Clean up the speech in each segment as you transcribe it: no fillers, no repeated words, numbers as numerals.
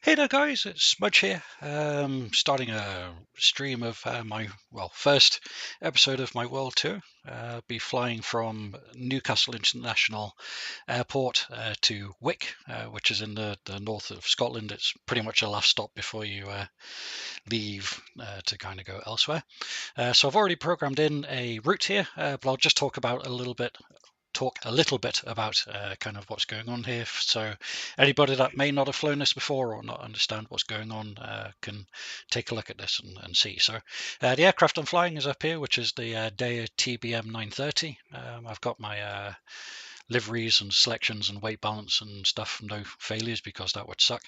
Hey there guys, it's Smudge here, starting a stream of my first episode of my world tour. I'll be flying from Newcastle International Airport to Wick, which is in the north of Scotland. It's pretty much a last stop before you leave to kind of go elsewhere. So I've already programmed in a route here, but I'll just talk a little bit about kind of what's going on here. So anybody that may not have flown this before or not understand what's going on can take a look at this and see. So the aircraft I'm flying is up here, which is the Daya TBM930. I've got my liveries and selections and weight balance and stuff, no failures because that would suck.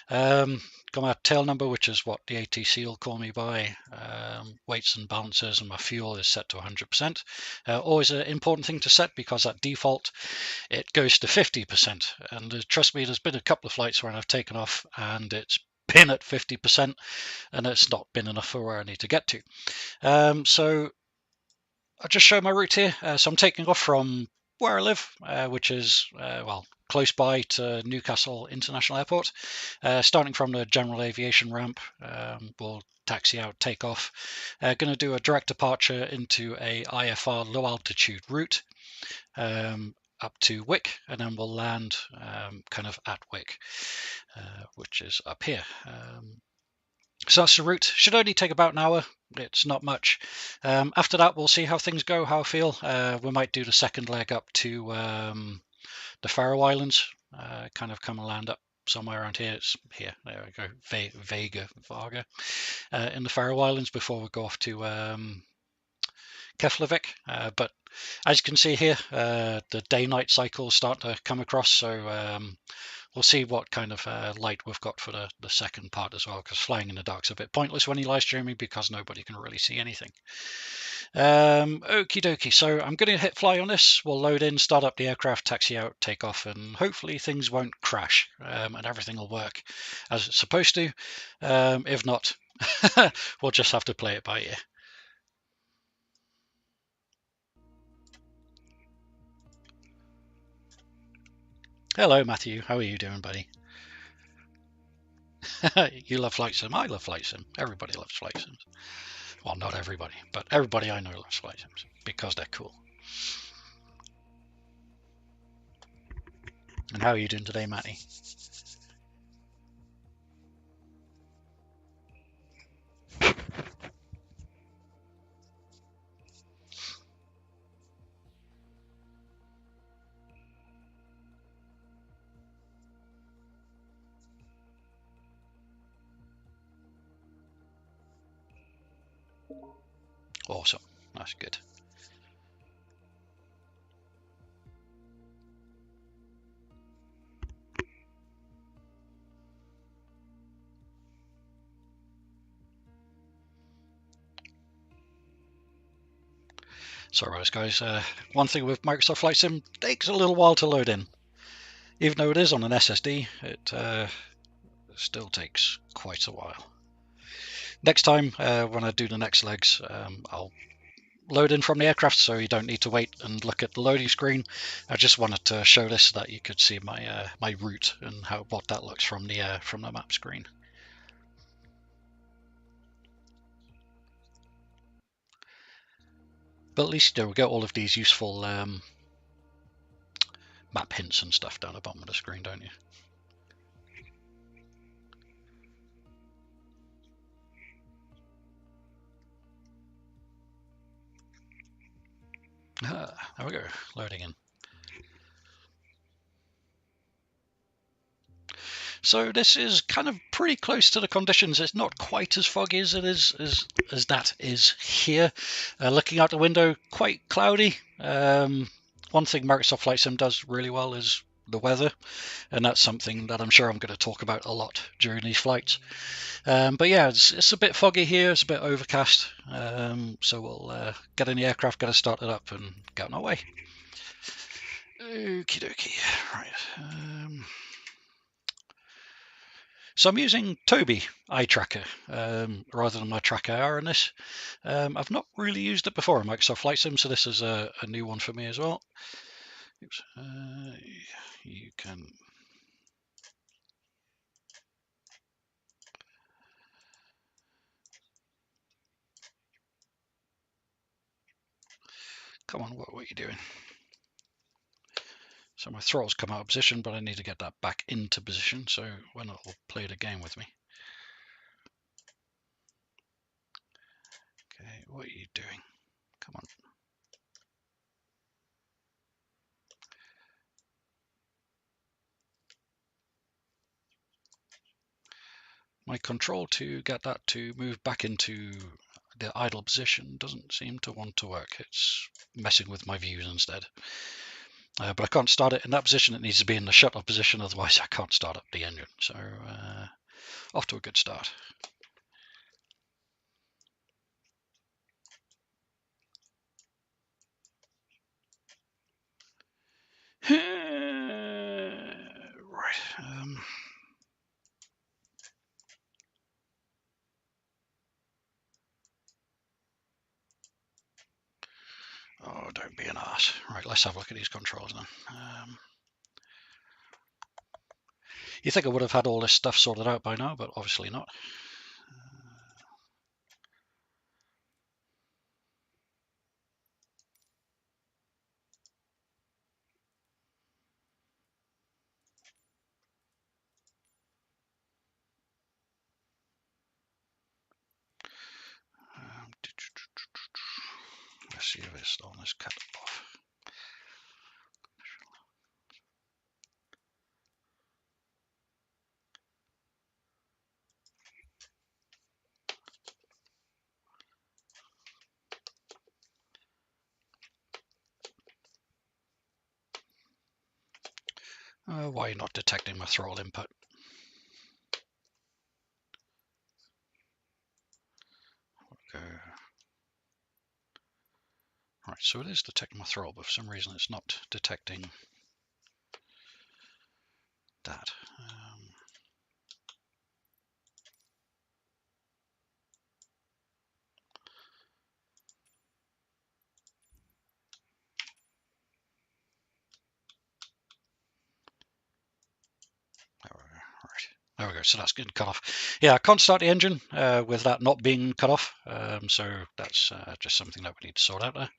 Got my tail number, which is what the ATC will call me by. Weights and balances, and my fuel is set to 100%. Always an important thing to set because at default it goes to 50%. And trust me, there's been a couple of flights where I've taken off and it's been at 50% and it's not been enough for where I need to get to. So I'll just show my route here. So I'm taking off from where I live, which is close by to Newcastle International Airport. Starting from the general aviation ramp, we'll taxi out, take off. Going to do a direct departure into a IFR low altitude route up to Wick, and then we'll land kind of at Wick, which is up here. So that's the route. Should only take about an hour. It's not much. After that, we'll see how things go, how I feel. We might do the second leg up to the Faroe Islands, kind of come and land up somewhere around here. It's here. There we go. Vaga, in the Faroe Islands before we go off to Keflavik. But as you can see here, the day-night cycles start to come across. So we'll see what kind of light we've got for the second part as well, because flying in the dark's a bit pointless when you're live streaming because nobody can really see anything. Okie dokie, so I'm going to hit fly on this. We'll load in, start up the aircraft, taxi out, take off, and hopefully things won't crash and everything will work as it's supposed to. If not, we'll just have to play it by ear. Hello, Matthew. How are you doing, buddy? You love flight sim. I love flight sim. Everybody loves flight sims. Well, not everybody, but everybody I know loves flight sims because they're cool. And how are you doing today, Matty? Awesome. That's good. Sorry about this, guys. One thing with Microsoft Flight Sim, takes a little while to load in. Even though it is on an SSD, it still takes quite a while. Next time, when I do the next legs, I'll load in from the aircraft so you don't need to wait and look at the loading screen. I just wanted to show this so that you could see my my route and what that looks from the map screen. But at least we'll get all of these useful map hints and stuff down the bottom of the screen, don't you? There we go, loading in. So this is kind of pretty close to the conditions. It's not quite as foggy as it is as that is here. Looking out the window, quite cloudy. One thing Microsoft Flight Sim does really well is the weather, and that's something that I'm sure I'm going to talk about a lot during these flights. But yeah, it's a bit foggy here. It's a bit overcast. So we'll get in the aircraft, get it started up, and get on our way. Okie dokie. Right. So I'm using Toby eye tracker rather than my tracker R on this. I've not really used it before in Microsoft Flight Sim, so this is a new one for me as well. Oops. You can Come on, what are you doing? So my throttle's come out of position, but I need to get that back into position, so when it'll play the game with me. Okay, what are you doing? Come on. My control to get that to move back into the idle position doesn't seem to want to work. It's messing with my views instead. But I can't start it in that position. It needs to be in the shut-off position, otherwise I can't start up the engine. So off to a good start. Right. Oh, don't be an arse. Right, let's have a look at these controls then. You think I would have had all this stuff sorted out by now, but obviously not. Let's see if it's on this cut off. Why are you not detecting my throttle input? Go. Right, so it is detecting my throttle, but for some reason it's not detecting that. There we go, so that's getting cut off. Yeah, I can't start the engine with that not being cut off, so that's just something that we need to sort out there.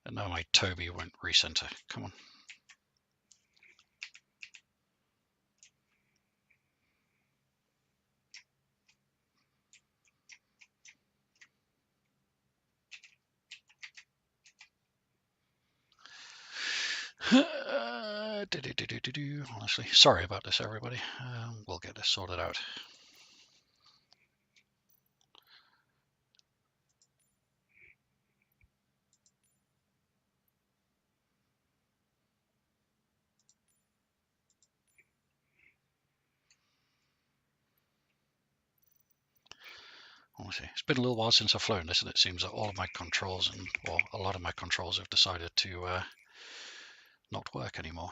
And now my Toby won't recenter. Come on. Honestly, sorry about this, everybody. We'll get this sorted out. Honestly, it's been a little while since I've flown this, and it seems that all of my controls, or a lot of my controls, have decided to not work anymore.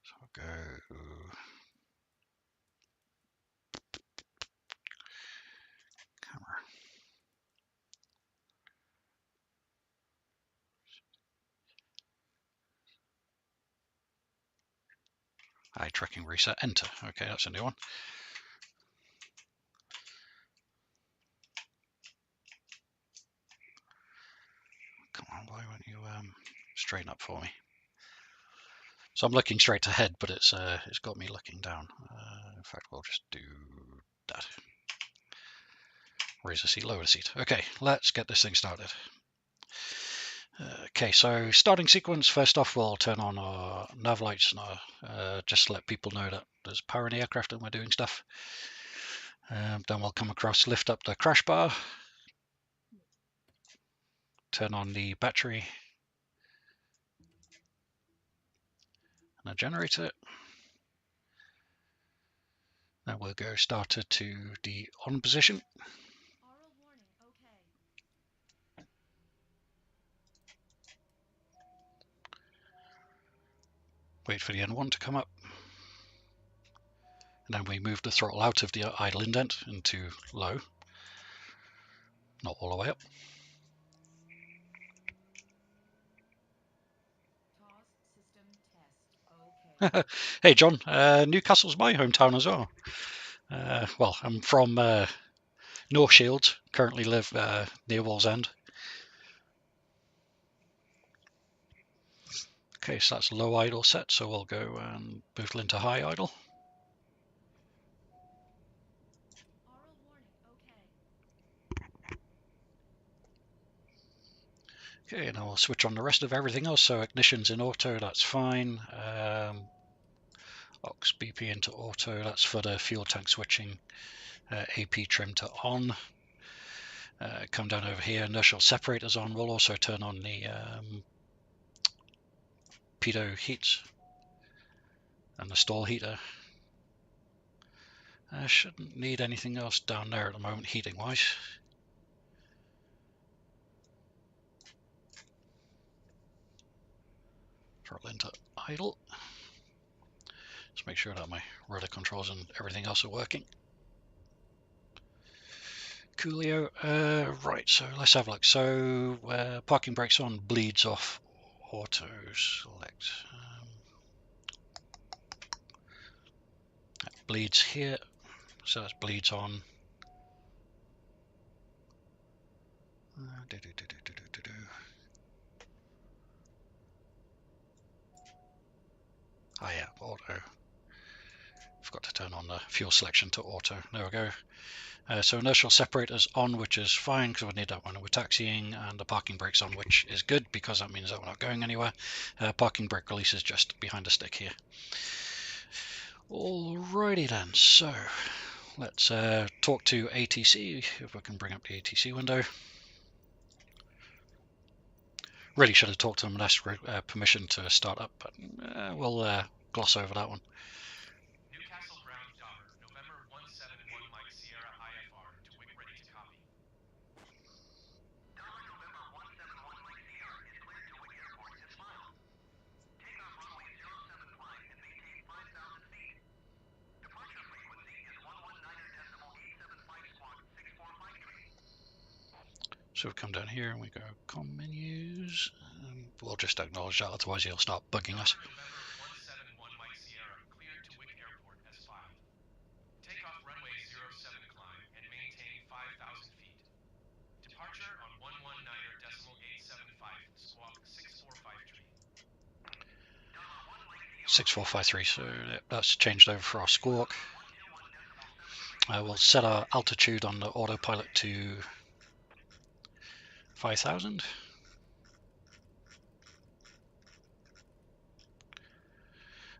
So I'll go. Camera. Eye tracking reset. Enter. Okay, that's a new one. Come on, why won't you straighten up for me? So I'm looking straight ahead, but it's got me looking down. In fact, we'll just do that. Raise the seat, lower the seat. Okay, let's get this thing started. Okay, so starting sequence. First off, we'll turn on our nav lights and just to let people know that there's power in the aircraft and we're doing stuff. Then we'll come across, lift up the crash bar, turn on the battery and a generator. Then we'll go starter to the on position. Wait for the N1 to come up. And then we move the throttle out of the idle indent into low. Not all the way up. Hey John, Newcastle's my hometown as well. Well, I'm from North Shields, currently live near Wallsend. Okay, so that's low idle set, so we'll go and bootle into high idle. Okay, and I'll switch on the rest of everything else. So ignition's in auto, that's fine. Aux BP into auto, that's for the fuel tank switching. AP trim to on. Come down over here, inertial separators on. We'll also turn on the pitot heats and the stall heater. I shouldn't need anything else down there at the moment, heating wise. Throttle into idle. Just make sure that my rudder controls and everything else are working. Coolio. Right, so let's have a look. So parking brakes on, bleeds off, auto select. Bleeds here, so that's bleeds on. Oh yeah, auto. Forgot to turn on the fuel selection to auto. There we go. So inertial separators on, which is fine because we need that when we're taxiing, and the parking brakes on, which is good because that means that we're not going anywhere. Parking brake release is just behind the stick here. Alrighty then, so let's talk to ATC, if we can bring up the ATC window. Really should have talked to them and asked permission to start up, but we'll gloss over that one. Newcastle ground daughter, November 171 Mike Sierra IFR to Wick ready to copy. Daughter November 171 Mike Sierra is cleared to Wick Airport 6 miles. Takeoff runway 07 climb and maintain 5,000 feet. Departure frequency is 119.875 squawk 6453. So we come down here and we go com menus, and we'll just acknowledge that, otherwise he'll start bugging us. November 171 Mike Sierra cleared to Wick Airport as filed. Takeoff runway 07 climb and maintain 5,000 feet. Departure on 119.875 squawk 6453. 6453, so that's changed over for our squawk. We'll set our altitude on the autopilot to 5,000.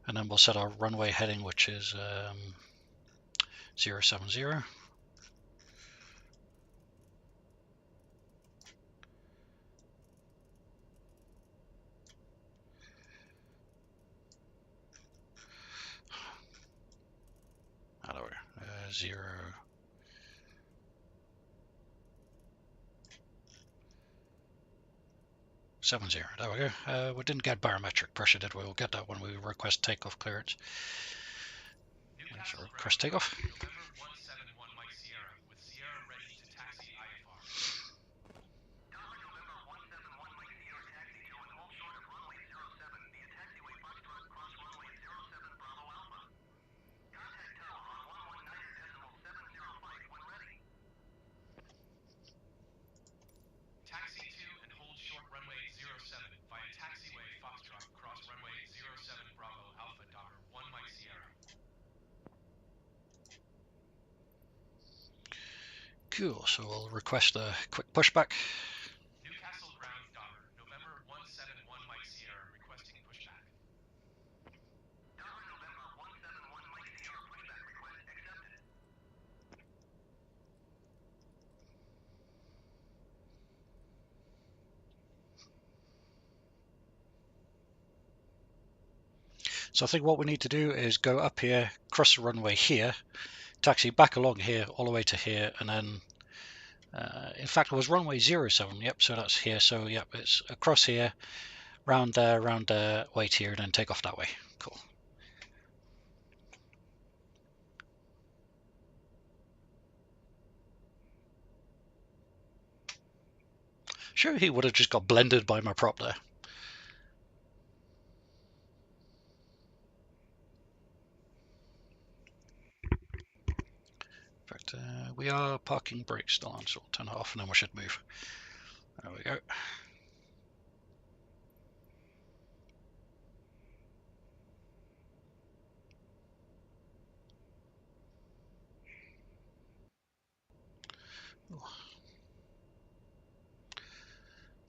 And then we'll set our runway heading, which is 070. How do we 070. There we go. We didn't get barometric pressure, did we? We'll get that when we request takeoff clearance. So request takeoff. November 171 Mike Sierra with Sierra ready to taxi IFR. Daughter November 171 Mike Sierra taxi to and hold short of runway 07 via taxiway Foxtrot cross runway 07 Bravo Alpha. Contact tower on 119.705 when ready. Taxi to and hold short runway 07 via taxiway Foxtrot cross runway 07 Bravo Alpha daughter 1 Mike Sierra. Cool, so we'll request a quick pushback. Newcastle ground daughter, November 171 Mike Sierra requesting pushback. Daughter November 171 Mike Sierra pushback request accepted. So I think what we need to do is go up here, cross the runway here, taxi back along here, all the way to here, and then, in fact, it was runway 07, yep, so that's here, so yep, it's across here, round there, wait here, and then take off that way. Cool. Sure, he would have just got blended by my prop there. In fact, we are parking brakes still on, so we'll turn it off and then we should move. There we go.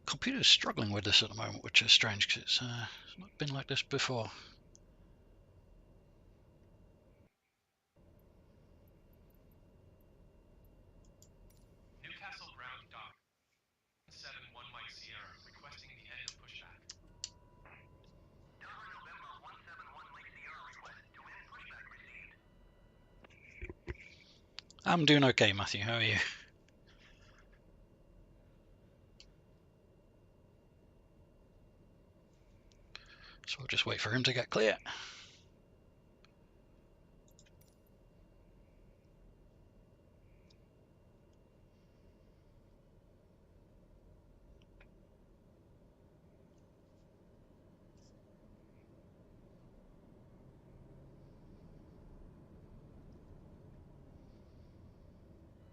Computer's struggling with this at the moment, which is strange because it's not been like this before. Newcastle ground dock. 71 Mike Sierra requesting the end of pushback. Delta November 171 Mike Sierra request to end pushback received. I'm doing okay, Matthew. How are you? So I'll just wait for him to get clear.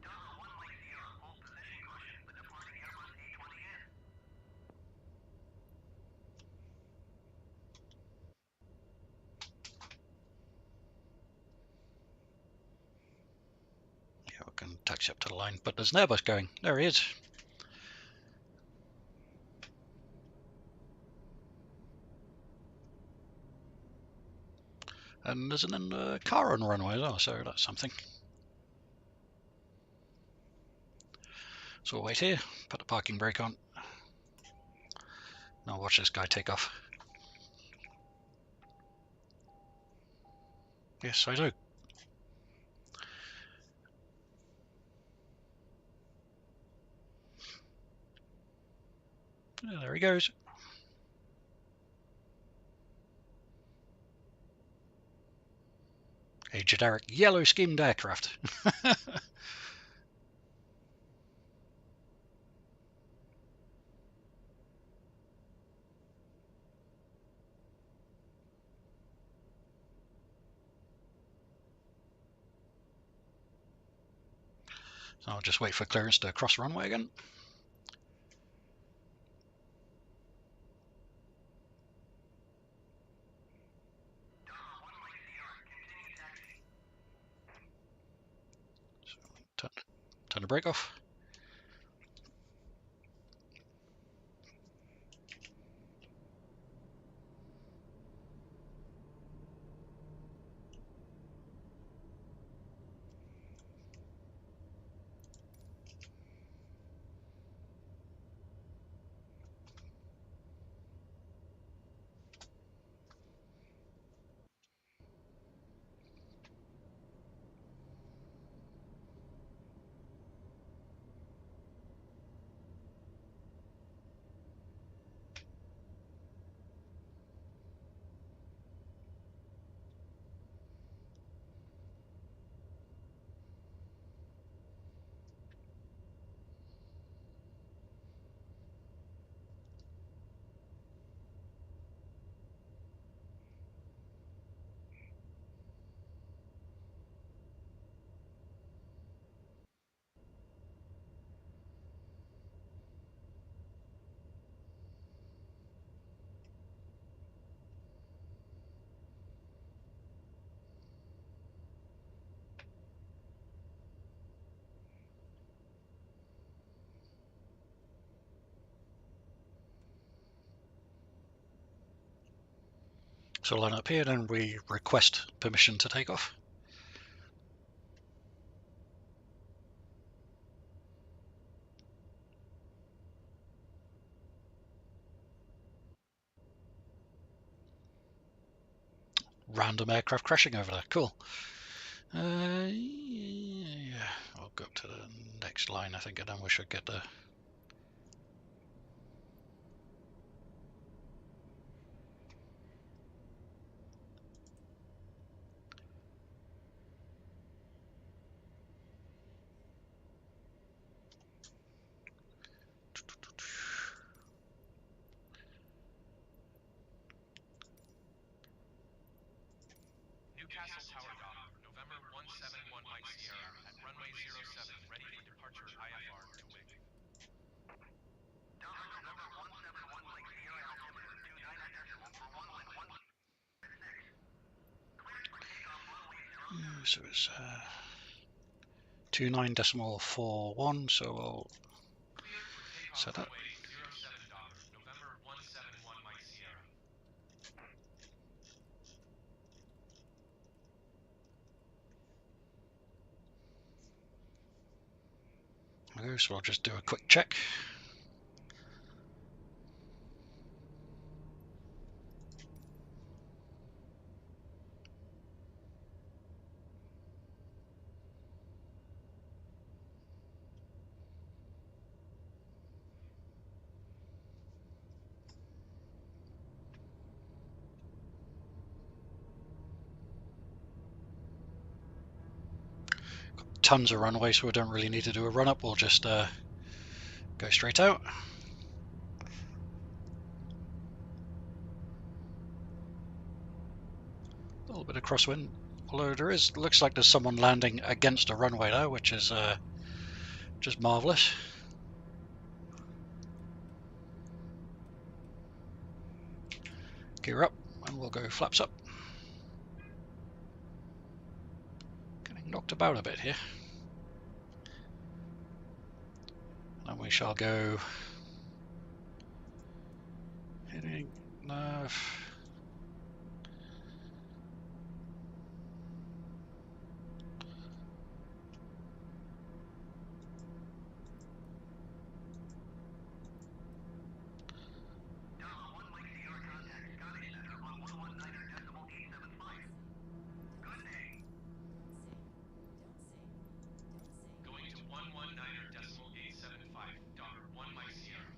Delta 1 Mike Sierra, hold position caution for departing Airbus A20N. Yeah, we can taxi up to the line, but there's an Airbus going. There he is. And there's a car on the runway as well, so that's something. So we'll wait here, put the parking brake on. Now watch this guy take off. Yes, I do. Yeah, there he goes. A generic yellow skimmed aircraft. So I'll just wait for clearance to cross the runway again. Delta 1 Mike Sierra, continue taxi. So turn the brake off. So line up here, then we request permission to take off. Random aircraft crashing over there. Cool. Yeah, I'll go up to the next line, I think, and then we should get the. Newcastle Tower Dock, November 171 Mike Sierra at runway 07, ready for departure IFR to Wick. Delta November 171 Mike Sierra, altimeter 29 decimal for 111. Cleared for takeoff runway 07. So it's 29.41, so we'll Cleared for takeoff set that. runway 07 November 171 Mike Sierra. Okay, so I'll just do a quick check. Tons of runway, so we don't really need to do a run up. We'll just go straight out. A little bit of crosswind, although there is, looks like there's someone landing against a runway there, which is just marvelous. Gear up, and we'll go flaps up. Getting knocked about a bit here. And we shall go heading nav. Delta 1 Mike Sierra contact Scottish Center on 119.875. Good day. Going to 119.875 1 Mike Sierra.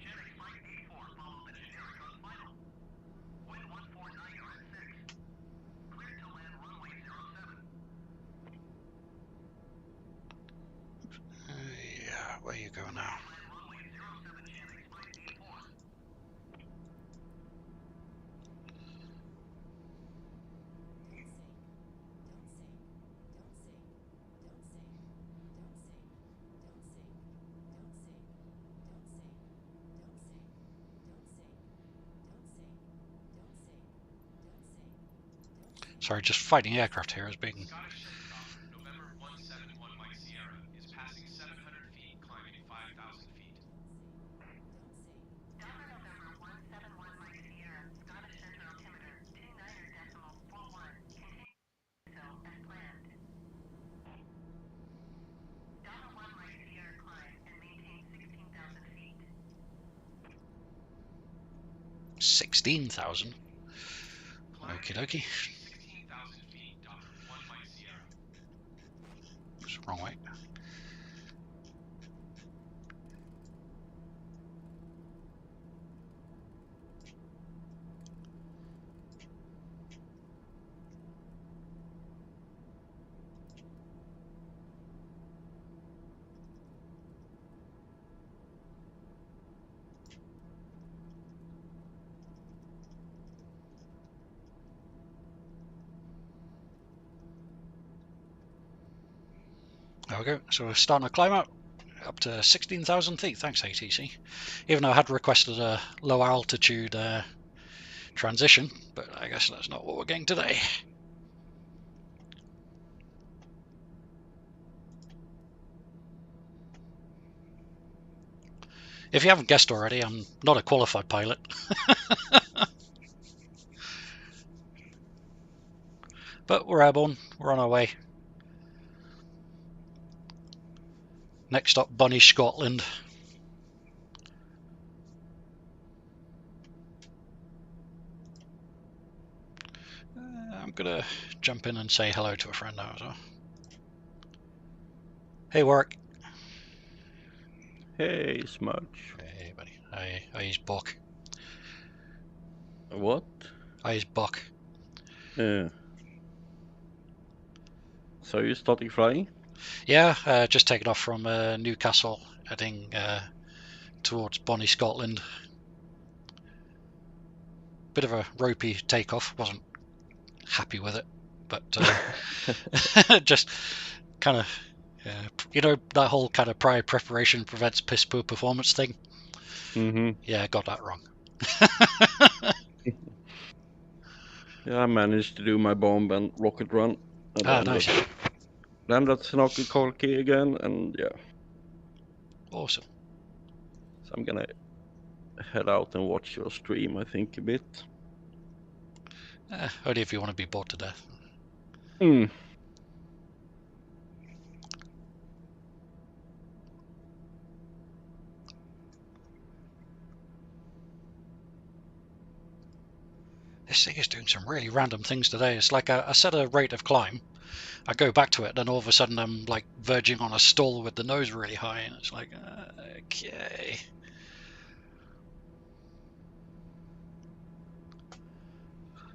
Channel Flight 84 follows the generic on final. Wind 149 or at 6. Cleared to land runway 07. Yeah, where you go now? Land runway 07 Channel Flight 84. Sorry, just fighting aircraft here is being. Scottish Center November 171 Mike Sierra is passing 700 feet, climbing 5,000 feet. Delta November 171 Mike Sierra, Scottish Center altimeter 29.41. Continue so as planned. Delta 1 Mike Sierra climb and maintain 16,000 feet. 16,000. Okie dokie. 16,000 feet, 1 Mike Sierra. Oops, wrong way. There we go. So we're starting to climb up to 16,000 feet. Thanks, ATC. Even though I had requested a low altitude transition, but I guess that's not what we're getting today. If you haven't guessed already, I'm not a qualified pilot. But we're airborne. We're on our way. Next stop, Bonnie, Scotland. I'm gonna jump in and say hello to a friend now as well. Hey, Warwick. Hey, Smudge. Hey, buddy. How's Buck? What? How's Buck? So you're starting flying? Yeah, just taken off from Newcastle, heading towards Bonnie, Scotland. Bit of a ropey takeoff. Wasn't happy with it, but just kind of, you know, that whole kind of prior preparation prevents piss poor performance thing. Mm-hmm. Yeah, I got that wrong. Yeah, I managed to do my bomb and rocket run Ah, nice. Landed at Senaki again, and yeah. Awesome. So I'm gonna head out and watch your stream, I think, a bit. Only if you want to be bored to death. This thing is doing some really random things today. It's like I set a rate of climb, I go back to it, then all of a sudden I'm like verging on a stall with the nose really high, and it's like, okay.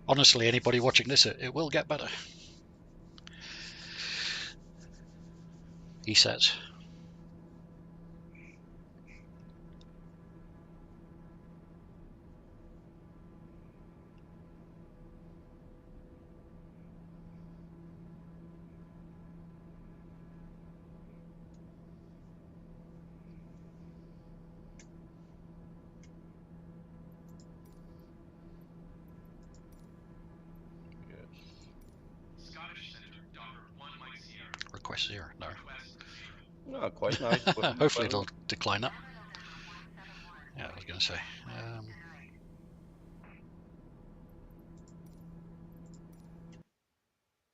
Honestly, anybody watching this, it will get better. He says. Scottish Center, Docker 1 Mike Sierra. Request 0, no. Request 0. Oh, quite nice. Hopefully it'll decline that. Yeah, I was going to say.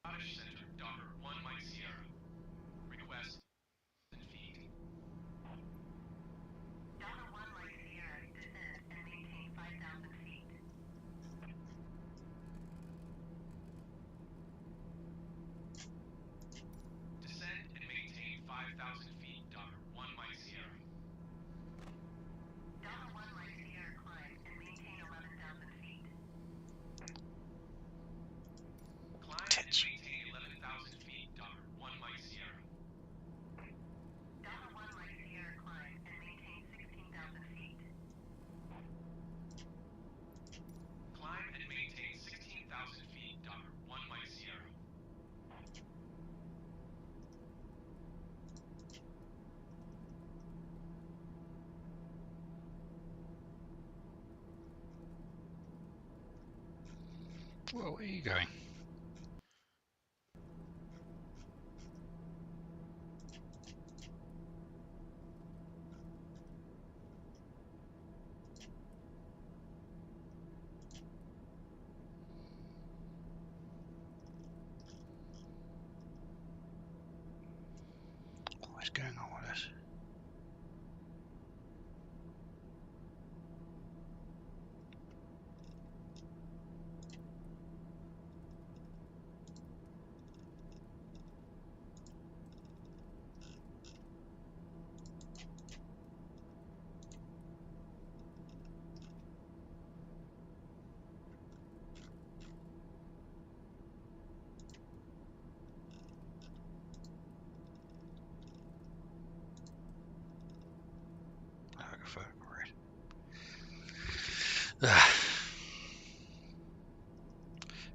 Scottish Center, Docker 1 Mike Sierra. Request feet. Delta 1 Mike Sierra, descend and maintain 5,000 feet. Descend and maintain 5,000 feet, Docker 1 Mike Sierra. Delta 1 Mike Sierra, climb and maintain 11,000 feet. Climb and maintain 11,000 feet, Docker 1 Mike Sierra. Delta 1 Mike Sierra, climb and maintain 16,000 feet. Climb and maintain 16,000 feet, Docker 1 Mike Sierra. Whoa, where are you going? What's going on with this?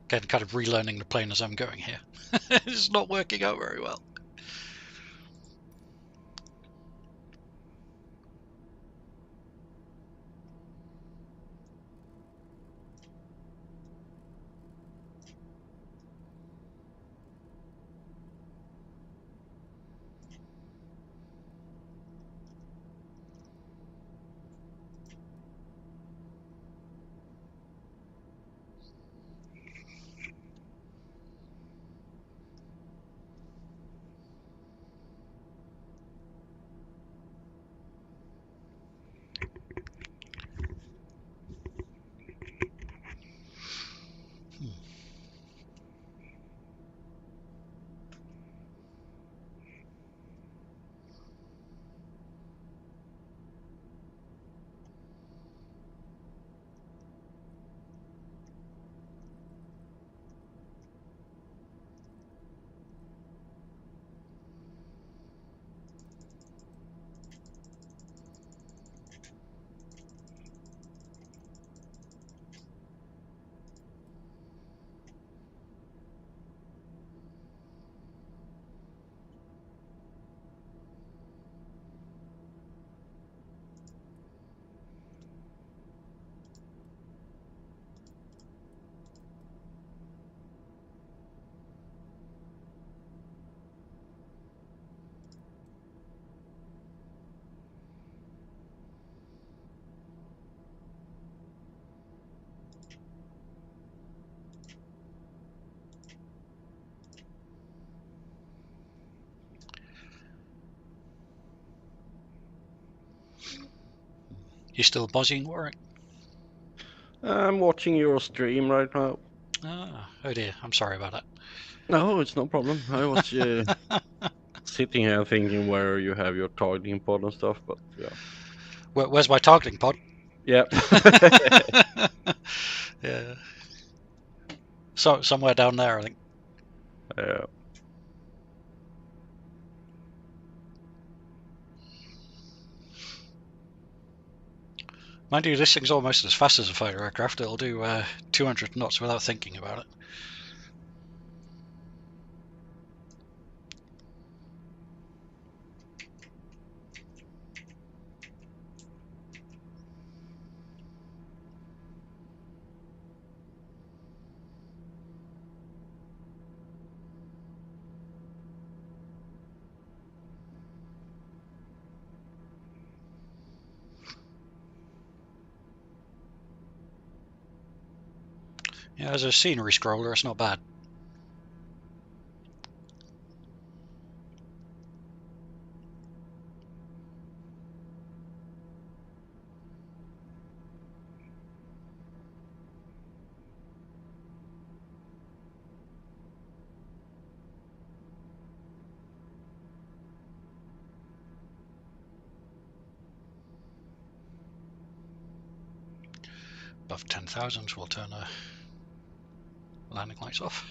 Again, kind of relearning the plane as I'm going here. It's not working out very well. You still buzzing, Warwick? I'm watching your stream right now. Oh dear, I'm sorry about that. No, it's no problem. I was sitting here thinking where you have your targeting pod and stuff, but yeah. Where's my targeting pod? Yeah. Yeah. So somewhere down there, I think. Yeah. Mind you, this thing's almost as fast as a fighter aircraft. It'll do 200 knots without thinking about it. Yeah, as a scenery scroller, it's not bad. Above 10,000, we'll turn the landing lights off.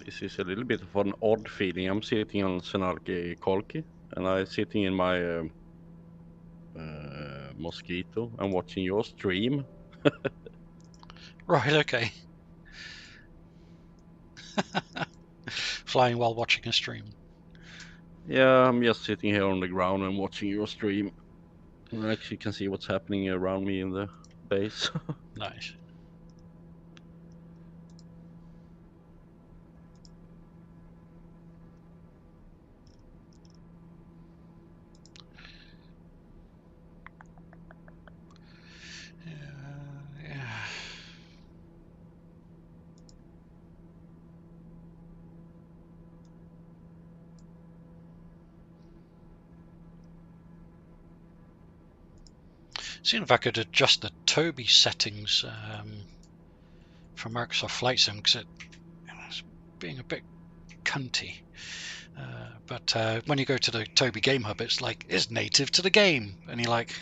This is a little bit of an odd feeling. I'm sitting on Senarki Kolki, and I'm sitting in my Mosquito and watching your stream. Right, okay. flying while watching a stream? Yeah, I'm just sitting here on the ground and watching your stream. I actually can see what's happening around me in the base. Nice. Yeah. Seeing if I could adjust the Toby settings for Microsoft Flight Sim, because it's being a bit cunty. But when you go to the Toby Game Hub, it's like, it's native to the game. And you're like,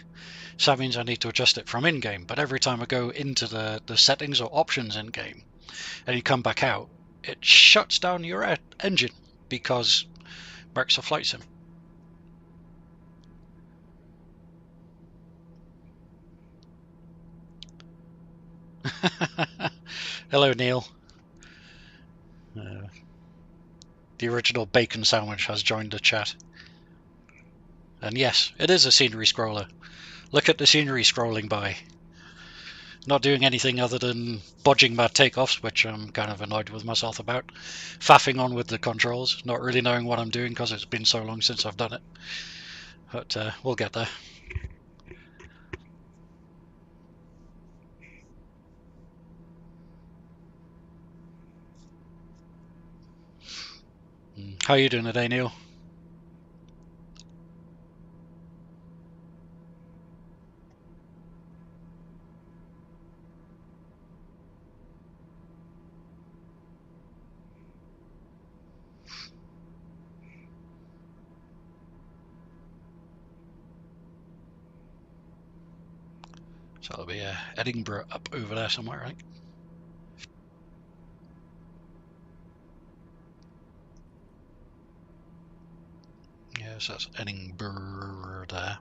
so that means I need to adjust it from in-game. But every time I go into the settings or options in-game, and you come back out, it shuts down your engine because Microsoft Flight Sim. Hello, Neil. The original bacon sandwich has joined the chat. And yes, it is a scenery scroller. Look at the scenery scrolling by. Not doing anything other than bodging my takeoffs, which I'm kind of annoyed with myself about. Faffing on with the controls, not really knowing what I'm doing because it's been so long since I've done it. But we'll get there. How are you doing today, Neil? So it'll be Edinburgh up over there somewhere, right? Yes, that's Edinburgh there.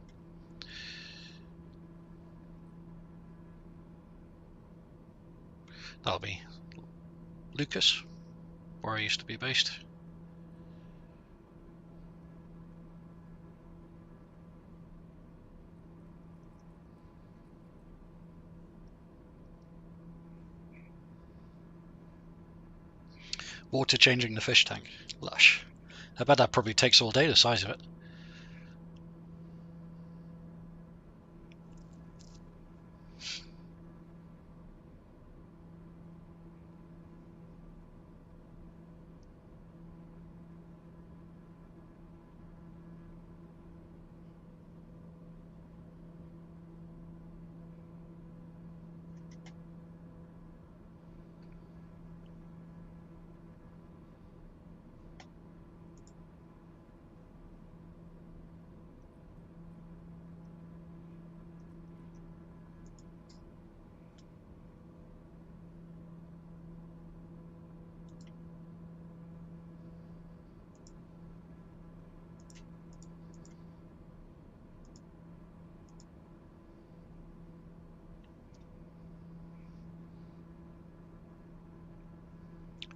That'll be Lucas, where I used to be based. Water changing the fish tank. Lush. I bet that probably takes all day, the size of it.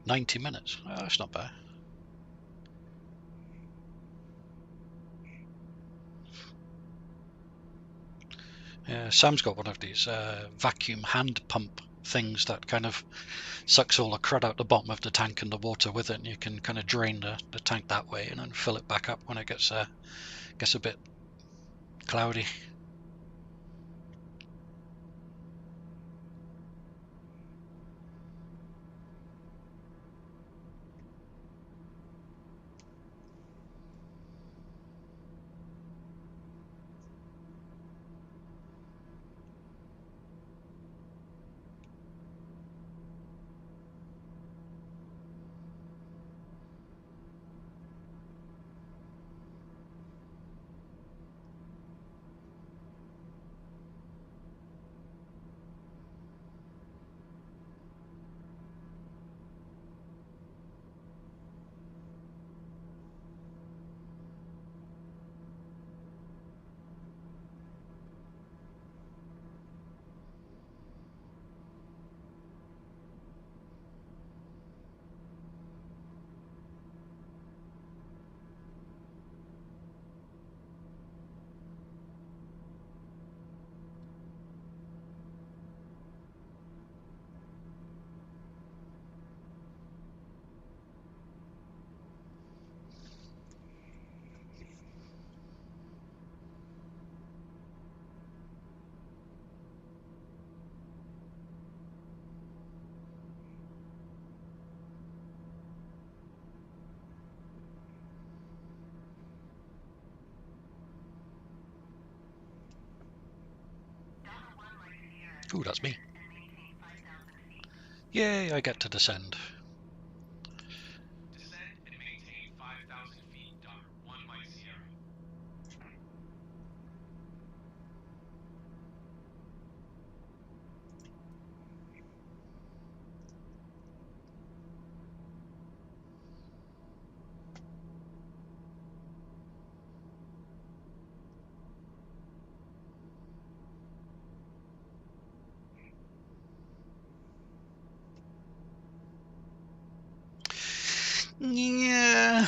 $90. Oh, that's not bad. Sam's got one of these vacuum hand pump things that kind of sucks all the crud out the bottom of the tank and the water with it, and you can kind of drain the tank that way and then fill it back up when it gets a bit cloudy. Ooh, that's me. and maintain 5,000 feet. Yay, I get to descend. Descend and maintain 5,000 feet, Docker 1 Mike Sierra. Yeah.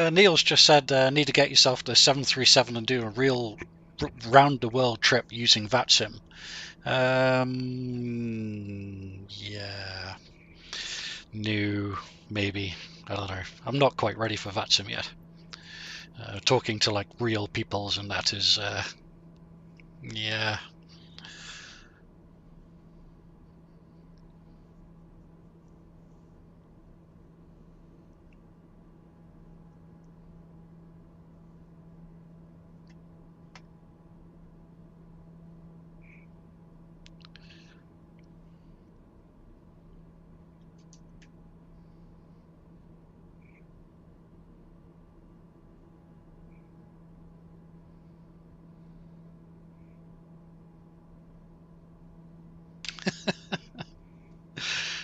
Neil's just said need to get yourself the 737 and do a real round-the-world trip using VATSIM. Yeah. No, maybe. I don't know. I'm not quite ready for VATSIM yet. Talking to like real peoples and that is, yeah.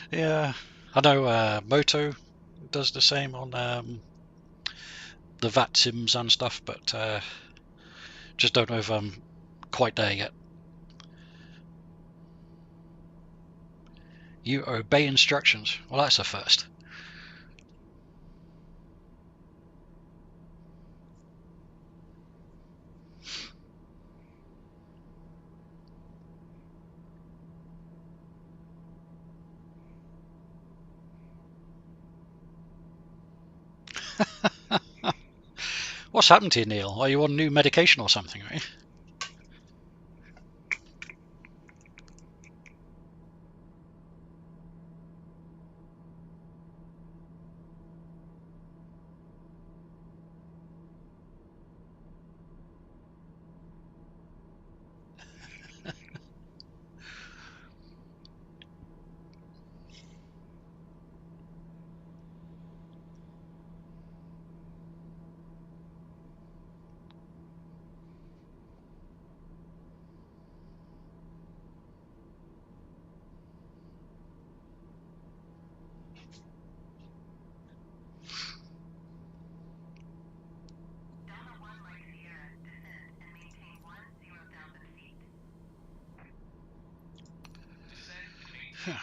Yeah, I know Moto does the same on the VATSIMs and stuff, but just don't know if I'm quite there yet. You obey instructions. Well, that's a first. What's happened to you, Neil? Are you on new medication or something, right? Delta 1 Mike Sierra, descend and maintain 10,000 feet. Descend and maintain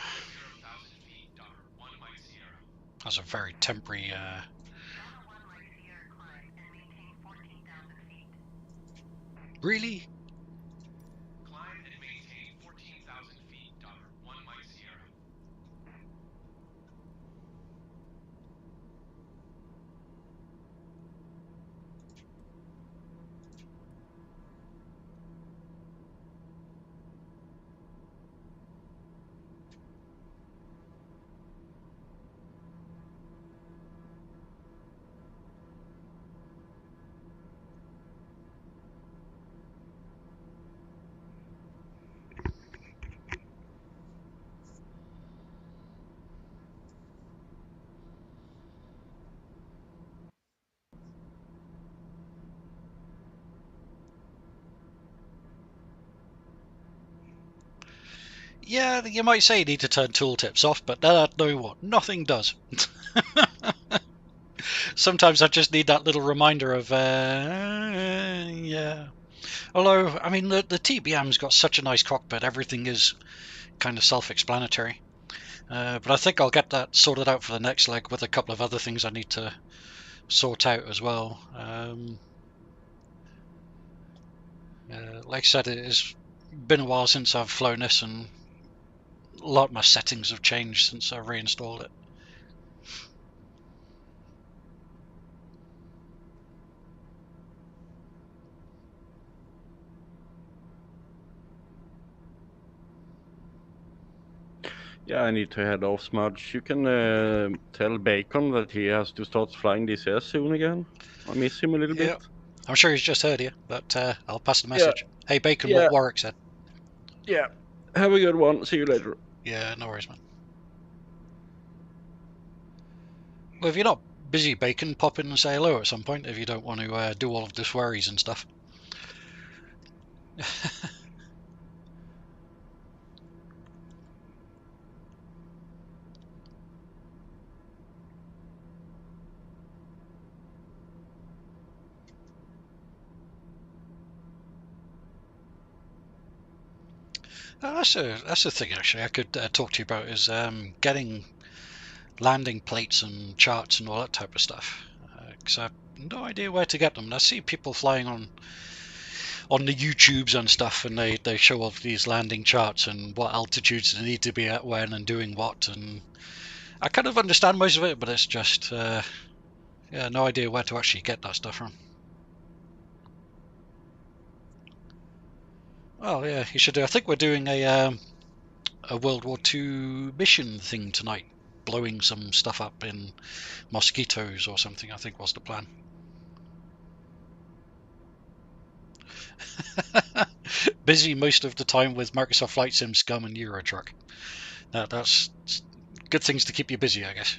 10,000 feet, Docker 1 Mike Sierra. That's a very temporary. Delta 1 Mike Sierra, climb and maintain 14,000 feet. Really? Climb and maintain 14,000 feet, Docker 1 Mike Sierra. Yeah, you might say you need to turn tooltips off, but no what? Nothing does. Sometimes I just need that little reminder of, yeah. Although, I mean, the TBM's got such a nice cockpit, everything is kind of self-explanatory. But I think I'll get that sorted out for the next leg with a couple of other things I need to sort out as well. Like I said, it has been a while since I've flown this, and a lot of my settings have changed since I reinstalled it. Yeah, I need to head off, Smudge. You can tell Bacon that he has to start flying DCS soon again. I miss him a little bit. I'm sure he's just heard you, but I'll pass the message. Hey, Bacon, Yeah. what Warwick said. Yeah. Have a good one. See you later. Yeah, no worries, man. Well, if you're not busy, Bacon, pop in and say hello at some point if you don't want to do all of this worries and stuff. That's a thing actually I could talk to you about, is getting landing plates and charts and all that type of stuff, because I have no idea where to get them. And I see people flying on the YouTubes and stuff, and they show off these landing charts and what altitudes they need to be at when and doing what, and I kind of understand most of it, but it's just yeah, no idea where to actually get that stuff from. Well, yeah, you should do. I think we're doing a World War II mission thing tonight, blowing some stuff up in mosquitoes or something, I think was the plan. Busy most of the time with Microsoft Flight Sim, Scum, and Eurotruck. That's good things to keep you busy, I guess.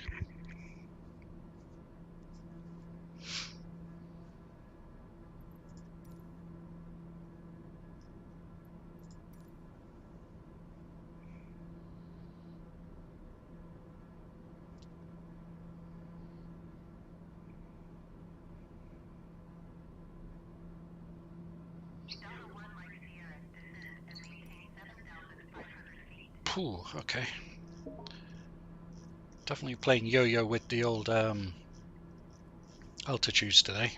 Pooh, okay. Definitely playing yo-yo with the old altitudes today.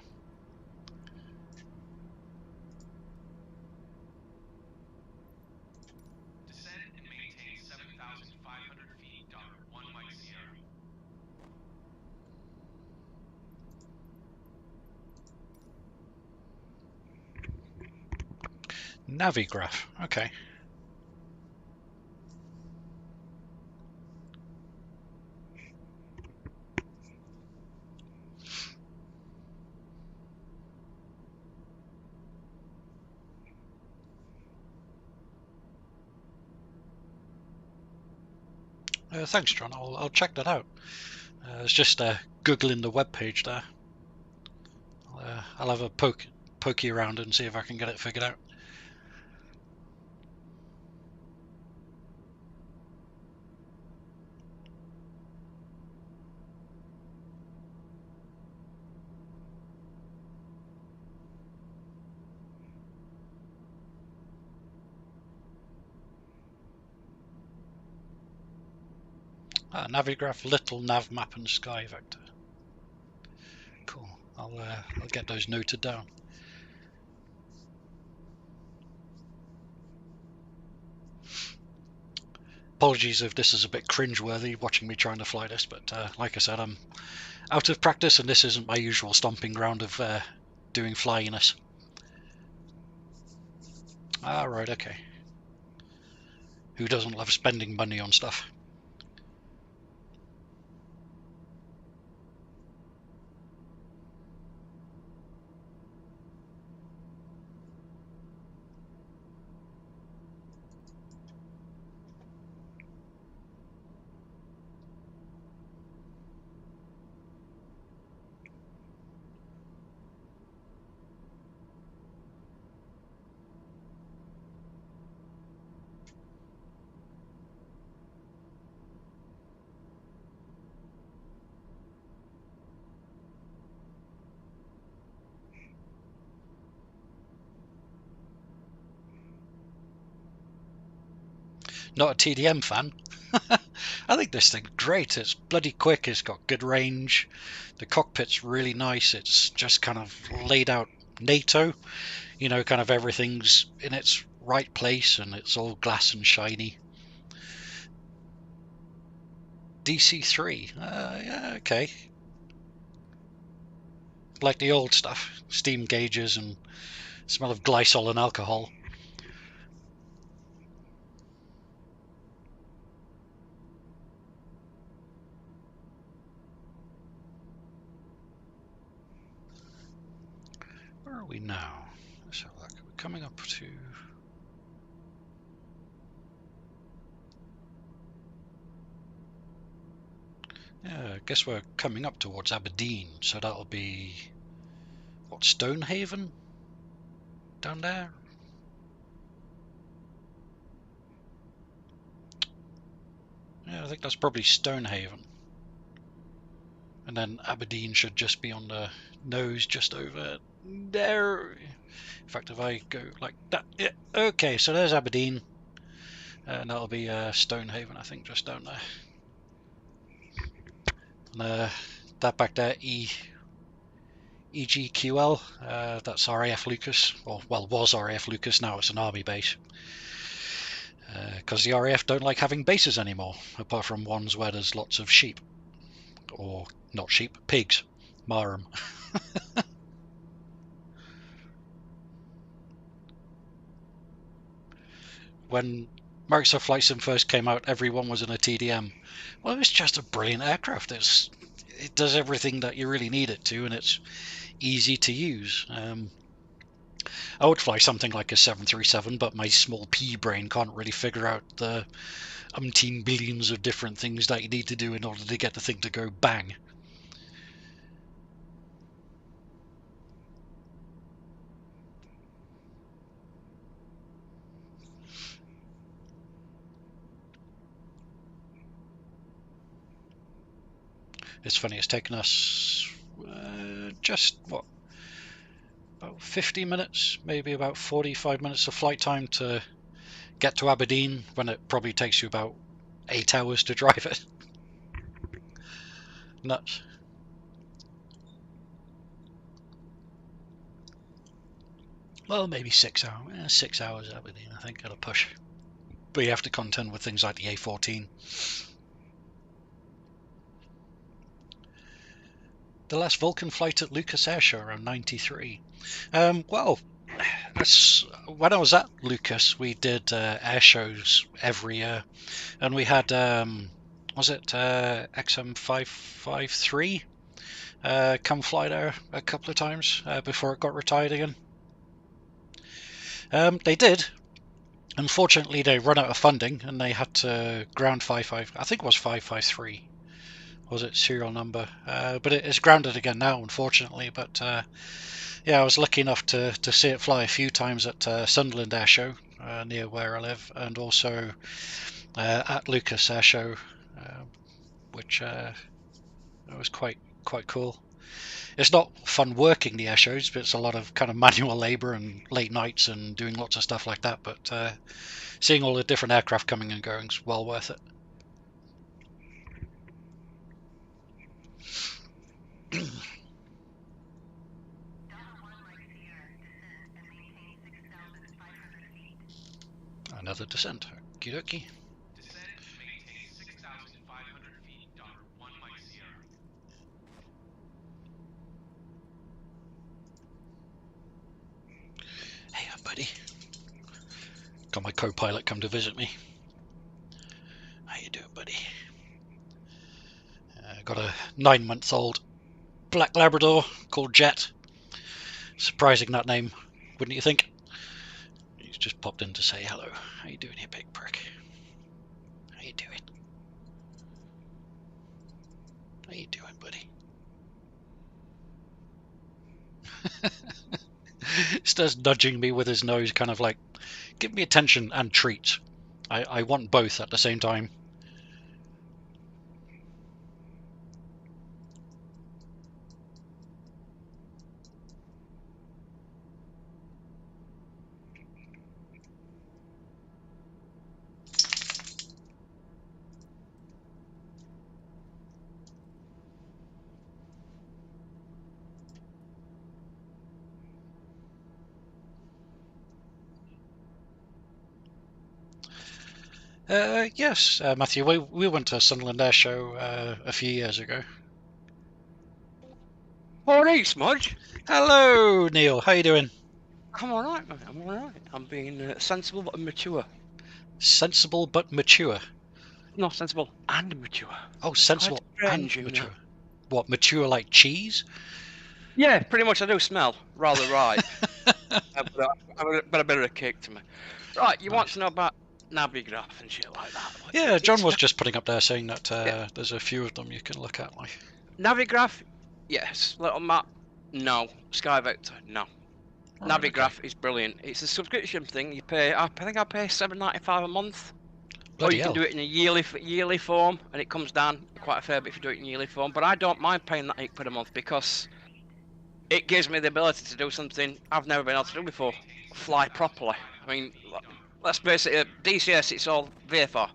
Descend and maintain 7,500 feet, Docker 1 Mike Sierra. Navigraph, okay. Thanks, John. I'll check that out. It's just googling the web page there. I'll have a pokey around and see if I can get it figured out. Navigraph, little nav map, and sky vector. Cool. I'll get those noted down. Apologies if this is a bit cringe-worthy watching me trying to fly this, but like I said, I'm out of practice and this isn't my usual stomping ground of doing flyiness. Ah, right, okay. Who doesn't love spending money on stuff? Not a TDM fan. I think this thing's great. It's bloody quick. It's got good range. The cockpit's really nice. It's just kind of laid out NATO. You know, kind of everything's in its right place and it's all glass and shiny. DC3. Yeah, okay. Like the old stuff. Steam gauges and smell of glycol and alcohol. Where are we now? Let's have a look. We're coming up to... Yeah, I guess we're coming up towards Aberdeen, so that'll be what, Stonehaven down there. Yeah, I think that's probably Stonehaven. And then Aberdeen should just be on the nose just over there. In fact, if I go like that, yeah, okay, so there's Aberdeen. And that'll be Stonehaven, I think, just down there. And that back there, EGQL, that's RAF Lucas, or well, was RAF Lucas, now it's an army base. Because the RAF don't like having bases anymore, apart from ones where there's lots of sheep. Or not sheep, pigs. Marham. When Microsoft Flight Sim first came out, everyone was in a TDM. Well, it's just a brilliant aircraft. It does everything that you really need it to, and it's easy to use. I would fly something like a 737, but my small pea brain can't really figure out the umpteen billions of different things that you need to do in order to get the thing to go bang. It's funny, it's taken us just, what, about 50 minutes, maybe about 45 minutes of flight time to get to Aberdeen, when it probably takes you about 8 hours to drive it. Nuts. Well, maybe 6 hours. 6 hours Aberdeen, I think, at a push. But you have to contend with things like the A14. The last Vulcan flight at Lucas Airshow around 93. Well, when I was at Lucas, we did air shows every year, and we had was it XM553 come fly there a couple of times before it got retired again. They did. Unfortunately, they run out of funding and they had to ground 55. I think it was 553. Was it serial number? But it is grounded again now, unfortunately. But yeah, I was lucky enough to see it fly a few times at Sunderland Airshow near where I live, and also at Lucas Airshow, which was quite cool. It's not fun working the air shows, but it's a lot of kind of manual labour and late nights and doing lots of stuff like that. But seeing all the different aircraft coming and going is well worth it. Another descent. Okie dokie. Descend and maintain 6,500 feet, $1 Mike Sierra. Hey, buddy. Got my co-pilot come to visit me. How you doing, buddy? Got a 9-month-old black Labrador called Jet. Surprising, that name, wouldn't you think? He's just popped in to say hello. How you doing here, big prick? How you doing? How you doing, buddy? Starts nudging me with his nose, kind of like, give me attention and treats. I want both at the same time. Yes, Matthew, we went to Sunderland Airshow a few years ago. All right, Smudge. Hello, Neil. How you doing? I'm all right, mate. I'm all right. I'm being sensible but mature. Sensible but mature. No, sensible and mature. Oh, sensible and strange, mature. What, mature like cheese? Yeah, pretty much. I do smell rather ripe, but a bit of a kick to me. Right, you want to know about Navigraph and shit like that. But Yeah, John it's was just putting up there saying that Yeah. there's a few of them you can look at. Like, Navigraph, yes. Little map, no. Sky Vector, no. right, Navigraph okay. is brilliant. It's a subscription thing. You pay. I think I pay $7.95 a month. Bloody or you hell. can do it in a yearly form, and it comes down quite a fair bit if you do it in yearly form. But I don't mind paying that £8 a month because it gives me the ability to do something I've never been able to do before. Fly properly. I mean, let's face it. DCS, it's all VFR.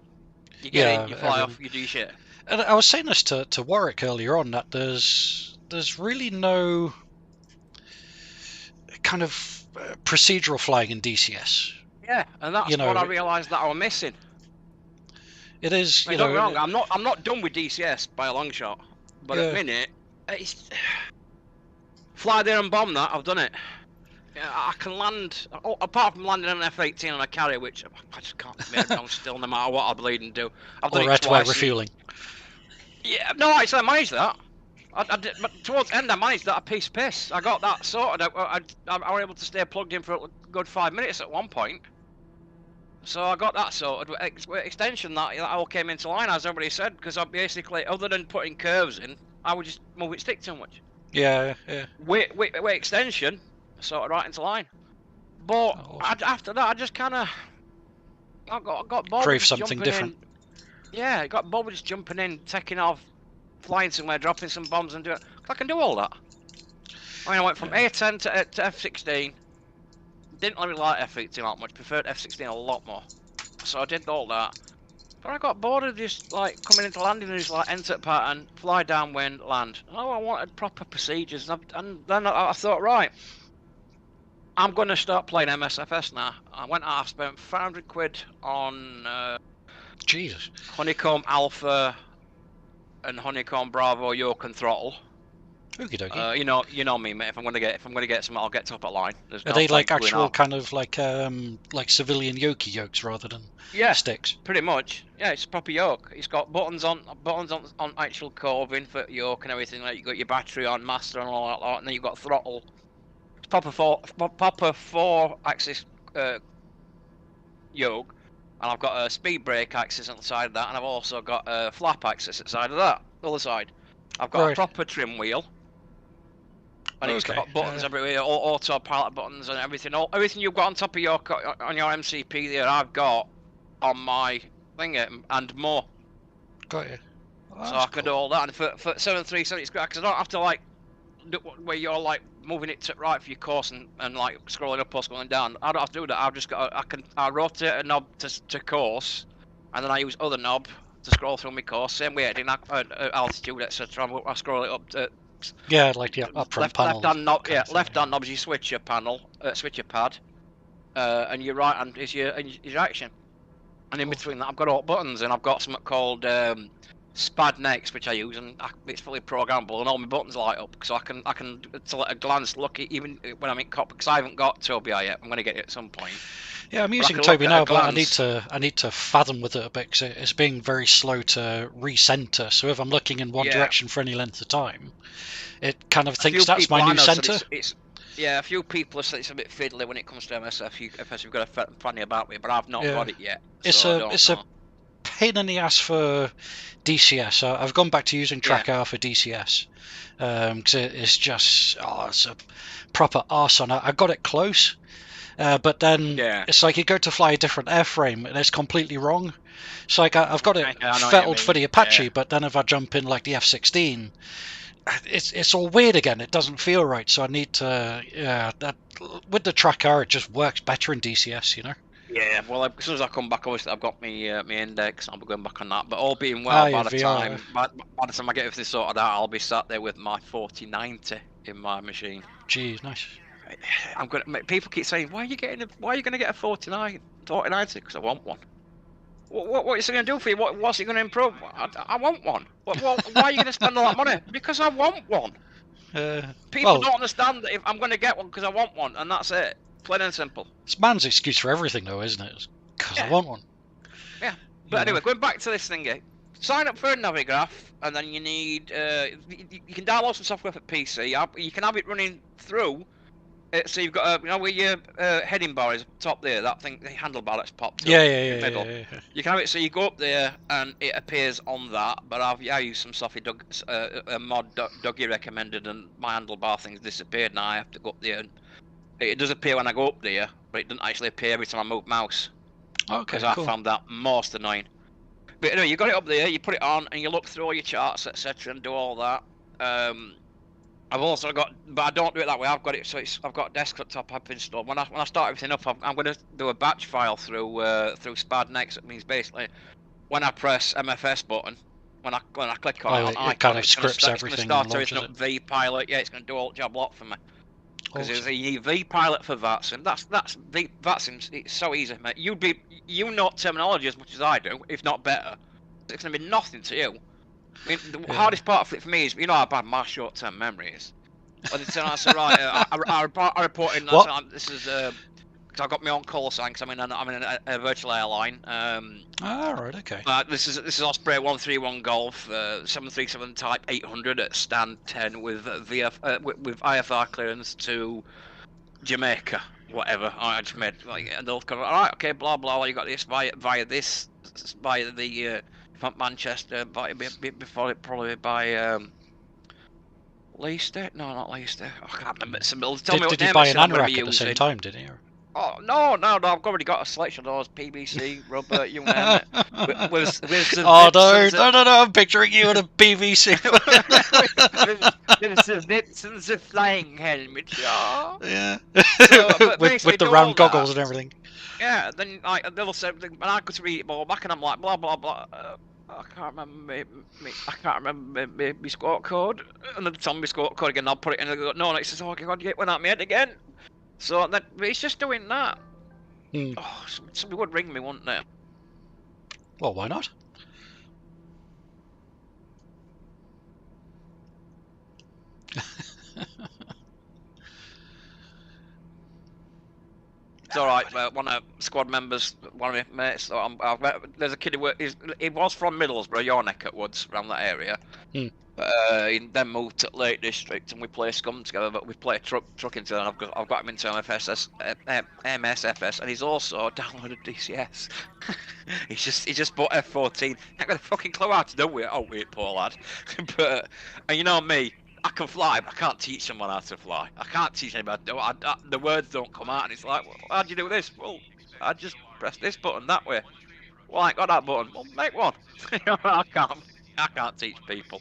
You get in, you fly off, you do your shit. And I was saying this to Warwick earlier on, that there's really no kind of procedural flying in DCS. Yeah, and that's what I realised that I was missing. It is. Don't get me wrong, I'm not done with DCS by a long shot, but at the minute, it's fly there and bomb that. I've done it. I can land, apart from landing on an F-18 on a carrier, which I just can't make it still, no matter what I bleed and do. I've done it twice. Refueling. Yeah, no, actually I managed that. I did, but towards the end I managed that a piece of piss. I got that sorted. I was able to stay plugged in for a good 5 minutes at one point. So I got that sorted. With extension, that all came into line, as everybody said, because I basically, other than putting curves in, I would just move it stick too much. Yeah. With extension, sort of right into line. But after that, I just kind of I got bored. Crave something different. I got bored with just jumping in, taking off, flying somewhere, dropping some bombs, and doing. I can do all that. I mean, I went from A10 to F16. Didn't really like F18 that much. Preferred F16 a lot more. So I did all that. But I got bored of just like coming into landing and just like enter pattern, fly downwind, land. Oh, I wanted proper procedures, and then I thought, right, I'm going to start playing MSFS now. I went out, I spent £500 on Jesus. Honeycomb Alpha and Honeycomb Bravo yoke and throttle. Okie dokie. You know me, mate. If I'm gonna get something, I'll get top at line. Are they like actual kind of like civilian yokes rather than sticks? Pretty much. Yeah, it's a proper yoke. It's got buttons on actual coving for yoke and everything. Like you got your battery on, master and all that, and then you've got throttle. It's proper 4-axis yoke, and I've got a speed brake axis on the side of that, and I've also got a flap axis at the side of that, the other side. I've got a proper trim wheel. And it's got buttons everywhere, autopilot buttons and everything. Everything you've got on top of your MCP there, I've got on my thing and more. Got you. Well, so I can do all that. And for 737, it's great because I don't have to like where you're like moving it to right for your course and like scrolling up or scrolling down. I don't have to do that. I've just got I rotate a knob to course, and then I use other knob to scroll through my course. Same way in altitude, etc. I scroll it up to. Yeah, like upfront panel. Left hand knob is your switcher panel, switcher pad, and your right hand is your action. And in between that, I've got all buttons, and I've got something called SPAD Next, which I use, and it's fully programmable, and all my buttons light up, so I can at a glance look at even when I'm in cockpit, because I haven't got Tobii yet. I'm going to get it at some point. Yeah, I'm using Tobii now, but I need to fathom with it a bit because it's being very slow to recenter. So if I'm looking in one direction for any length of time, it kind of thinks that's my new center. A few people have said it's a bit fiddly when it comes to MSF. You've got a funny about me, but I've not got it yet. It's a pain in the ass for DCS. I've gone back to using Track R for DCS because it's just it's a proper arse on it. I got it close. But then it's like you go to fly a different airframe and it's completely wrong. It's like I've got it fettled for the Apache, but then if I jump in like the F-16, it's all weird again. It doesn't feel right. So I need to with the Track R, it just works better in DCS, you know. Yeah, well, as soon as I come back, obviously I've got my index. I'll be going back on that. But all being well, by the time I get everything sorted out, I'll be sat there with my 4090 in my machine. Geez, nice. I'm gonna. People keep saying, "Why are you going to get a 4090? Because I want one." What's it going to do for you? What's it going to improve? I want one. Why are you going to spend all that money? Because I want one. People don't understand that if I'm going to get one because I want one, and that's it. Plain and simple. It's man's excuse for everything, though, isn't it? Because I want one. Yeah. But anyway, going back to this thing, sign up for a Navigraph, and then you need. You can download some software for PC. You can have it running through So you've got you know where your heading bar is top there, that thing, the handlebar that's popped up Yeah, in yeah, the middle. yeah. You can have it so you go up there and it appears on that. But I used some Sophie a mod Dougie recommended, and my handlebar thing's disappeared. Now I have to go up there. And it does appear when I go up there, but it doesn't actually appear every time I move mouse. Okay, Because cool. I found that most annoying. But anyway, you got it up there, you put it on, and you look through all your charts, etc., and do all that. I've also got, but I don't do it that way. I've got it, so I've got desktop app installed. When I start everything up, I'm going to do a batch file through SPAD next. It means basically, when I press MFS button, when I click on it, it kind of scripts everything. It's going to start everything it. up VPilot. Yeah, it's going to do all the job lot for me. Because Awesome. you need VPilot for VATSIM. VATSIM. It's so easy, mate. You know terminology as much as I do, if not better. It's going to be nothing to you. I mean, the hardest part of it for me is, you know how bad my short-term memory is. But it's I say, right, I report in. This is because I've got my own call sign. Because I'm in a virtual airline. Right, okay. This is Osprey 131 Golf 737 Type 800 at stand 10 with with IFR clearance to Jamaica, whatever. I just made and they'll come. All right, okay, blah blah. Well, you got this via the from Manchester, before it probably by Leicester. No, not Leicester. I can't remember. Did you buy an anorak at the same time? Did you? Oh no! I've already got a selection of those PVC rubber, you name it. With the no! I'm picturing you in a PVC. With the zips and the flying helmet, yeah. So, with the round goggles and everything. Yeah. Then they'll say, and I go to read it all back, and I'm like, blah blah blah. I can't remember my squawk code, and then tell me my squawk code again. I'll put it in, and they go, no, it says, oh God, you get one out my head again. So that it's just doing that. Oh, somebody would ring me, wouldn't they? Well, why not? It's all right. One of squad members, one of my mates. There's a kid who he was from Middlesbrough, your neck at Woods, around that area. He then moved to Lake District, and we play Scum together. But we play trucking together. And I've got him into MFSFS, and he's also downloaded DCS. he just bought F14. Not got a fucking clue how to do it. Oh wait, poor lad. But and you know me. I can fly, but I can't teach someone how to fly. I can't teach anybody. The words don't come out, and it's like, well, how'd you do this? Well, I just press this button that way. Well, I ain't got that button. Well, make one. I can't teach people.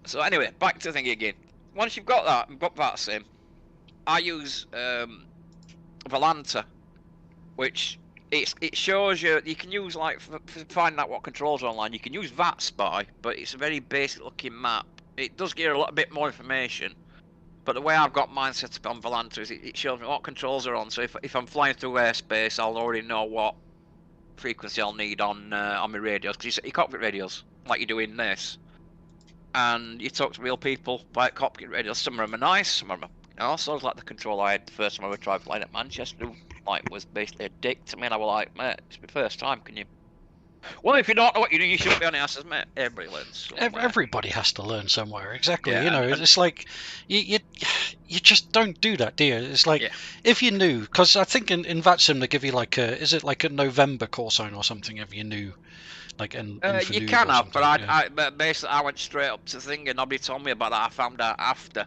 So anyway, back to the thing again. Once you've got that, got VATSIM, I use Volanta, which it shows you can use like for finding out what controls are online. You can use VATSpy, but it's a very basic looking map. It does give you a little bit more information, but the way I've got mine set up on Volanta is it shows me what controls are on. So if I'm flying through airspace, I'll already know what frequency I'll need on my radios, because you cockpit radios like you do in this, and you talk to real people by cockpit radios. Some of them are nice, some of them are also like the control I had the first time I ever tried flying at Manchester, like was basically a dick to me, and I was like, mate, it's my first time, can you? Well, if you don't know what you do, you shouldn't be on the asses, mate. Everybody learns. Everybody has to learn somewhere, exactly. Yeah, you know, it's like you just don't do that, do you? It's like if you knew, because I think in VATSIM they give you like is it like a November call sign or something if you knew, like in you can have, but but basically I went straight up to the thing and nobody told me about that. I found out after.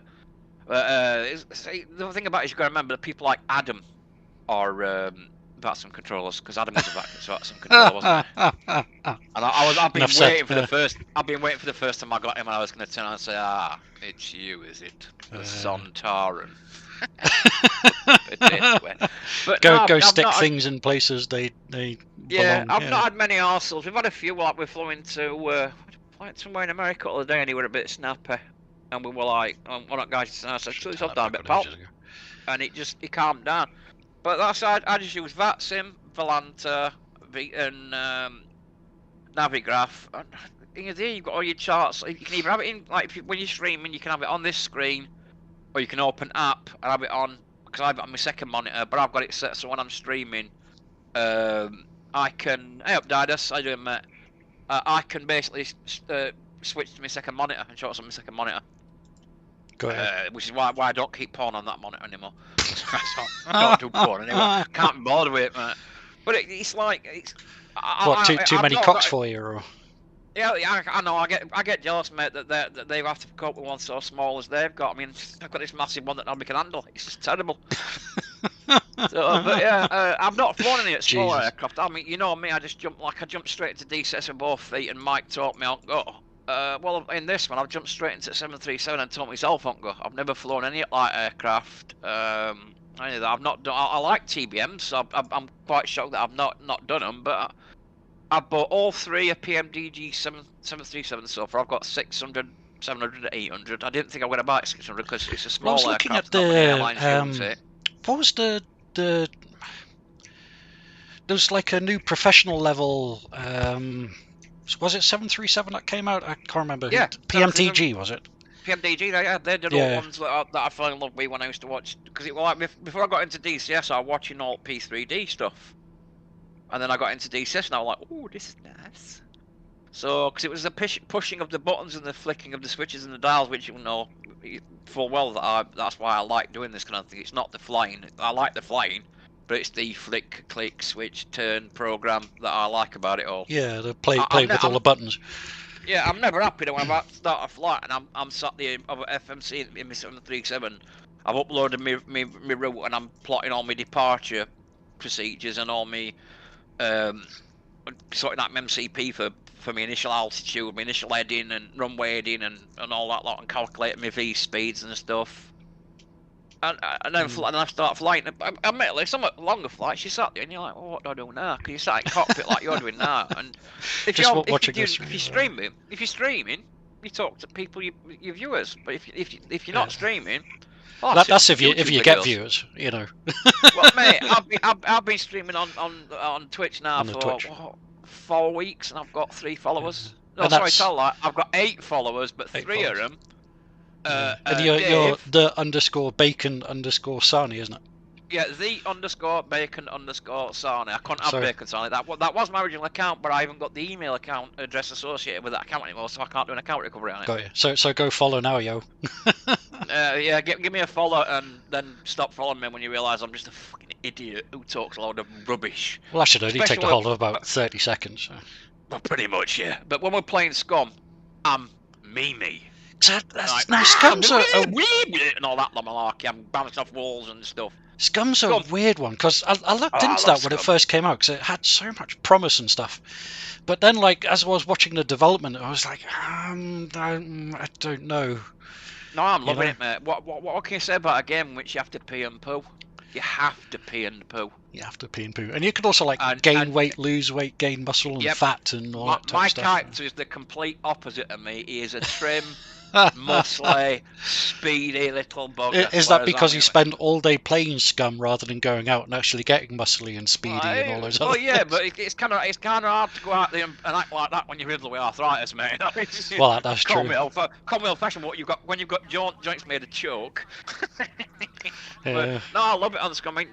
See, the thing about it is you got to remember that people like Adam are VATSIM controllers, because Adam was a VATSIM controller, wasn't he? And I've been waiting for the first. I've been waiting for the first time I got him, and I was going to turn around and say, "Ah, it's you, is it, the Sontaran?" But go stick things in places they yeah, belong. I've not had many arseholes. We've had a few. Like we flew into somewhere in America the other day, and he were a bit snappy, and we were like, one of the guys said, "Shut yourself down a bit, pal," and it calmed down. But that's I just use VATSIM, Volanta, and Navigraph. And there you've got all your charts. You can either have it in like when you're streaming, you can have it on this screen, or you can open app and have it on. Because I have it on my second monitor, but I've got it set so when I'm streaming, I can. Hey up, Didas, how you doing, mate? I can basically switch to my second monitor and show us on my second monitor. Go ahead. which is why I don't keep porn on that monitor anymore. I don't do porn anymore. Can't be bothered with it, man. But it's like What, too I've many not cocks got- for you, or? Yeah, I know. I get jealous, mate, that they have to cope with one so small as they've got. I mean, I've got this massive one that nobody can handle. It's just terrible. But yeah, I've not flown any at small Jesus. aircraft. I mean, you know me. I jumped straight into DCS with both feet, and Mike taught me on go. Well, in this one, I've jumped straight into 737 and taught myself on go. I've never flown any light aircraft. Any of that. I've not done. I like TBMs. So I'm quite shocked that I've not done them, but. I bought all three of PMDG 737 so far. I've got 600, 700, 800. I didn't think I was going to buy 600 because it's a small I was looking aircraft. at Not many airlines use the it. what was the there's like a new professional level. Was it 737 that came out? I can't remember. Yeah, PMTG was it? PMDG, they're the Yeah. ones that I fell in love with when I used to watch. Because it was like before I got into DCS, I was watching all P3D stuff. And then I got into DCS and I was like, oh, this is nice. So, because it was the pushing of the buttons and the flicking of the switches and the dials, which you know full well that's why I like doing this kind of thing. It's not the flying. I like the flying, but it's the flick, click, switch, turn program that I like about it all. Yeah, the play with all the buttons. Yeah, I'm never happy when I'm about to start a flight and I'm sat there over FMC in my 737. I've uploaded my route and I'm plotting all my departure procedures and all my sorting out my MCP for my initial altitude, my initial heading and runway heading and all that lot, and calculating my V speeds and stuff. And then and I start flying. Admittedly, some longer flights, you sat there and you're like, well, what do I do now? Because you sat in cockpit like you're doing now. And if you're streaming, you talk to people, your viewers. But if you're not streaming, that's if you get viewers, you know. Well, mate, I've been streaming on Twitch now for 4 weeks, and I've got 3 followers. No, sorry, tell that. I've got 8 followers, but 3 of them. And you're the _bacon_ Sani, isn't it? Yeah, the _bacon_ Sani. I couldn't have bacon Sani. That was my original account, but I haven't got the email account address associated with that account anymore, so I can't do an account recovery on it. Got you. So go follow now, yo. Yeah, give me a follow and then stop following me when you realise I'm just a fucking idiot who talks a load of rubbish. Well, that should only take the whole of about 30 seconds. So. Well, pretty much, yeah. But when we're playing Scum, I'm me. Scum's and all that malarkey. I'm bouncing off walls and stuff. Scum's a weird one because I looked into that when it first came out because it had so much promise and stuff. But then, like, as I was watching the development, I was like, I don't know. No, I'm loving it, mate. What can you say about a game in which you have to pee and poo? You have to pee and poo. You have to pee and poo. And you can also, like, gain weight, lose weight, gain muscle and fat and all that type of stuff. My character is the complete opposite of me. He is a trim, muscly, speedy little bugger. Is that because you spend all day playing Scum rather than going out and actually getting muscly and speedy and all those other things? Yeah, but it's kind of hard to go out there and act like that when you're riddled with arthritis, mate. Well, that's true. Call me old-fashioned. What you've got when you've got joints made of choke. Yeah. But, no, I love it on Scum. I mean,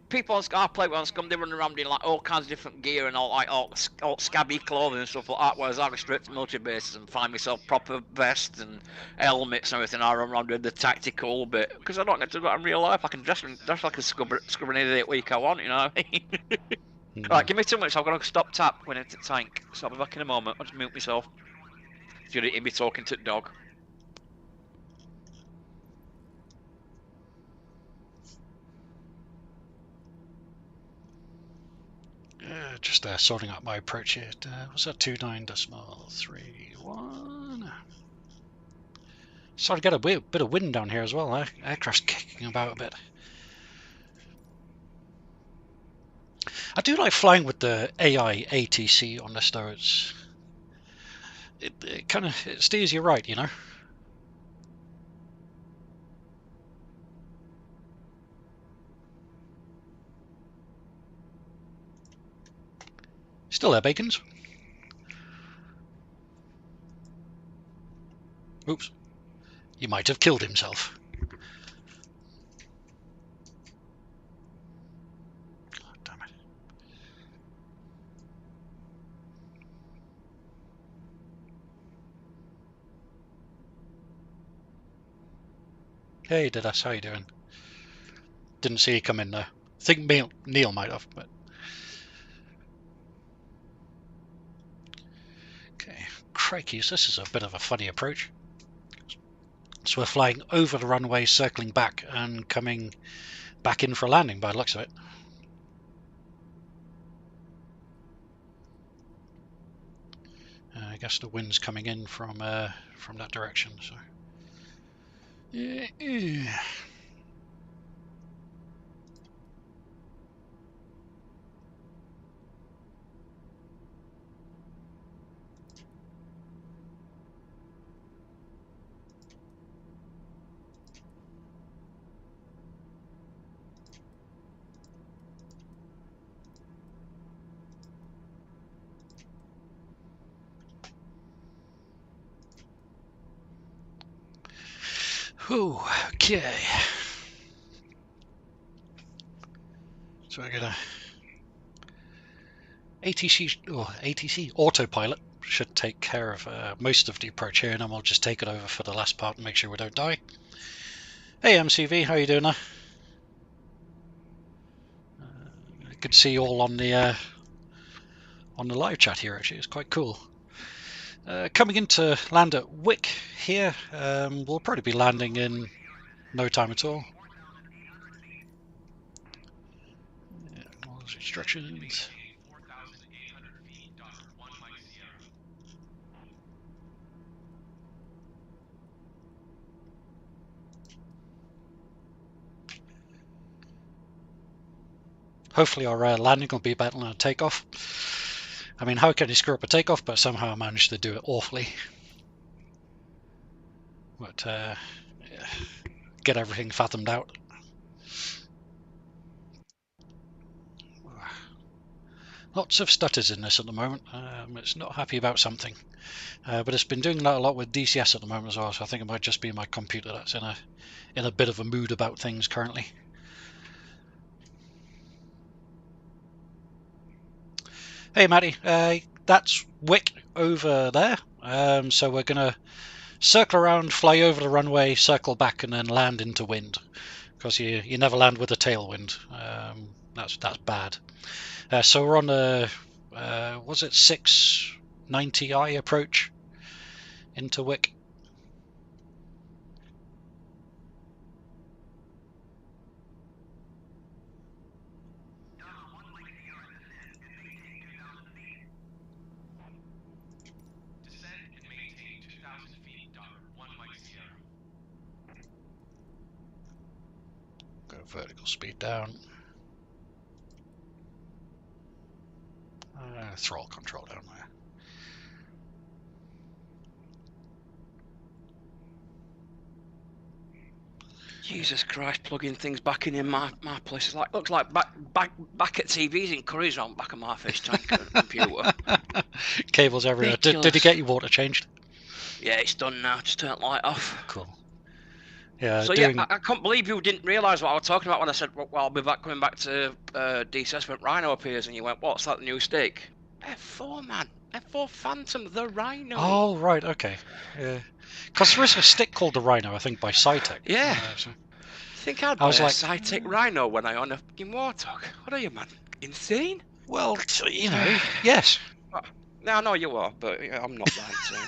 people I play with on Scum, they run around in like all kinds of different gear and all scabby clothing and stuff like that. Whereas I go straight to military bases and find myself proper vests and helmets and everything. I run around with the tactical bit because I don't get to do that in real life. I can dress like a scrubbing idiot week I want, you know. Right, give me 2 minutes. I'm gonna stop tap when it's a tank. So I'll be back in a moment. I'll just mute myself. You'll hear me talking to the dog. Just sorting out my approach here. Was that 29.31? Starting to get a bit of wind down here as well. Aircraft's kicking about a bit. I do like flying with the AI ATC on this though. It kind of steers you right, you know. Still there, Bacons? Oops. He might have killed himself. God damn it. Hey, Didas, how you doing? Didn't see you come in there. I think Neil might have, but... Okay, crikey, this is a bit of a funny approach. So we're flying over the runway, circling back, and coming back in for a landing by the looks of it. I guess the wind's coming in from that direction, so... Yeah. Ooh, okay. So we're gonna ATC autopilot should take care of most of the approach here, and then we'll just take it over for the last part and make sure we don't die. Hey MCV, how you doing there? Good to see you all on the live chat here. Actually, it's quite cool. Coming in to land at Wick here. We'll probably be landing in no time at all. Yeah, all those instructions. Hopefully our landing will be better than a takeoff. I mean, how can you screw up a takeoff? But somehow I managed to do it awfully. But yeah, get everything fathomed out. Lots of stutters in this at the moment. It's not happy about something. But it's been doing that a lot with DCS at the moment as well, so I think it might just be my computer that's in a bit of a mood about things currently. Hey Matty, that's Wick over there. So we're gonna circle around, fly over the runway, circle back, and then land into wind. Because you never land with a tailwind. That's bad. So we're on the was it 690i approach into Wick. Go vertical speed down. Throttle control down there. Jesus Christ, plugging things back in my place. It's like, looks like back at TVs in Curry's on back of my FaceTime computer. Cables everywhere. Did you get your water changed? Yeah, it's done now. Just turn the light off. Cool. Yeah. So yeah, I can't believe you didn't realise what I was talking about when I said, well, I'll be coming back to DCS when Rhino appears, and you went, what's that new stick? F4, man. F4 Phantom, the Rhino. Oh, right, okay. Yeah. Because there is a stick called the Rhino, I think, by Cytec. Yeah. So. I think I'd buy a Cytec Rhino when I own a fucking Warthog. What are you, man? Insane? Well, you know, yes. No, I know you are, but I'm not that insane.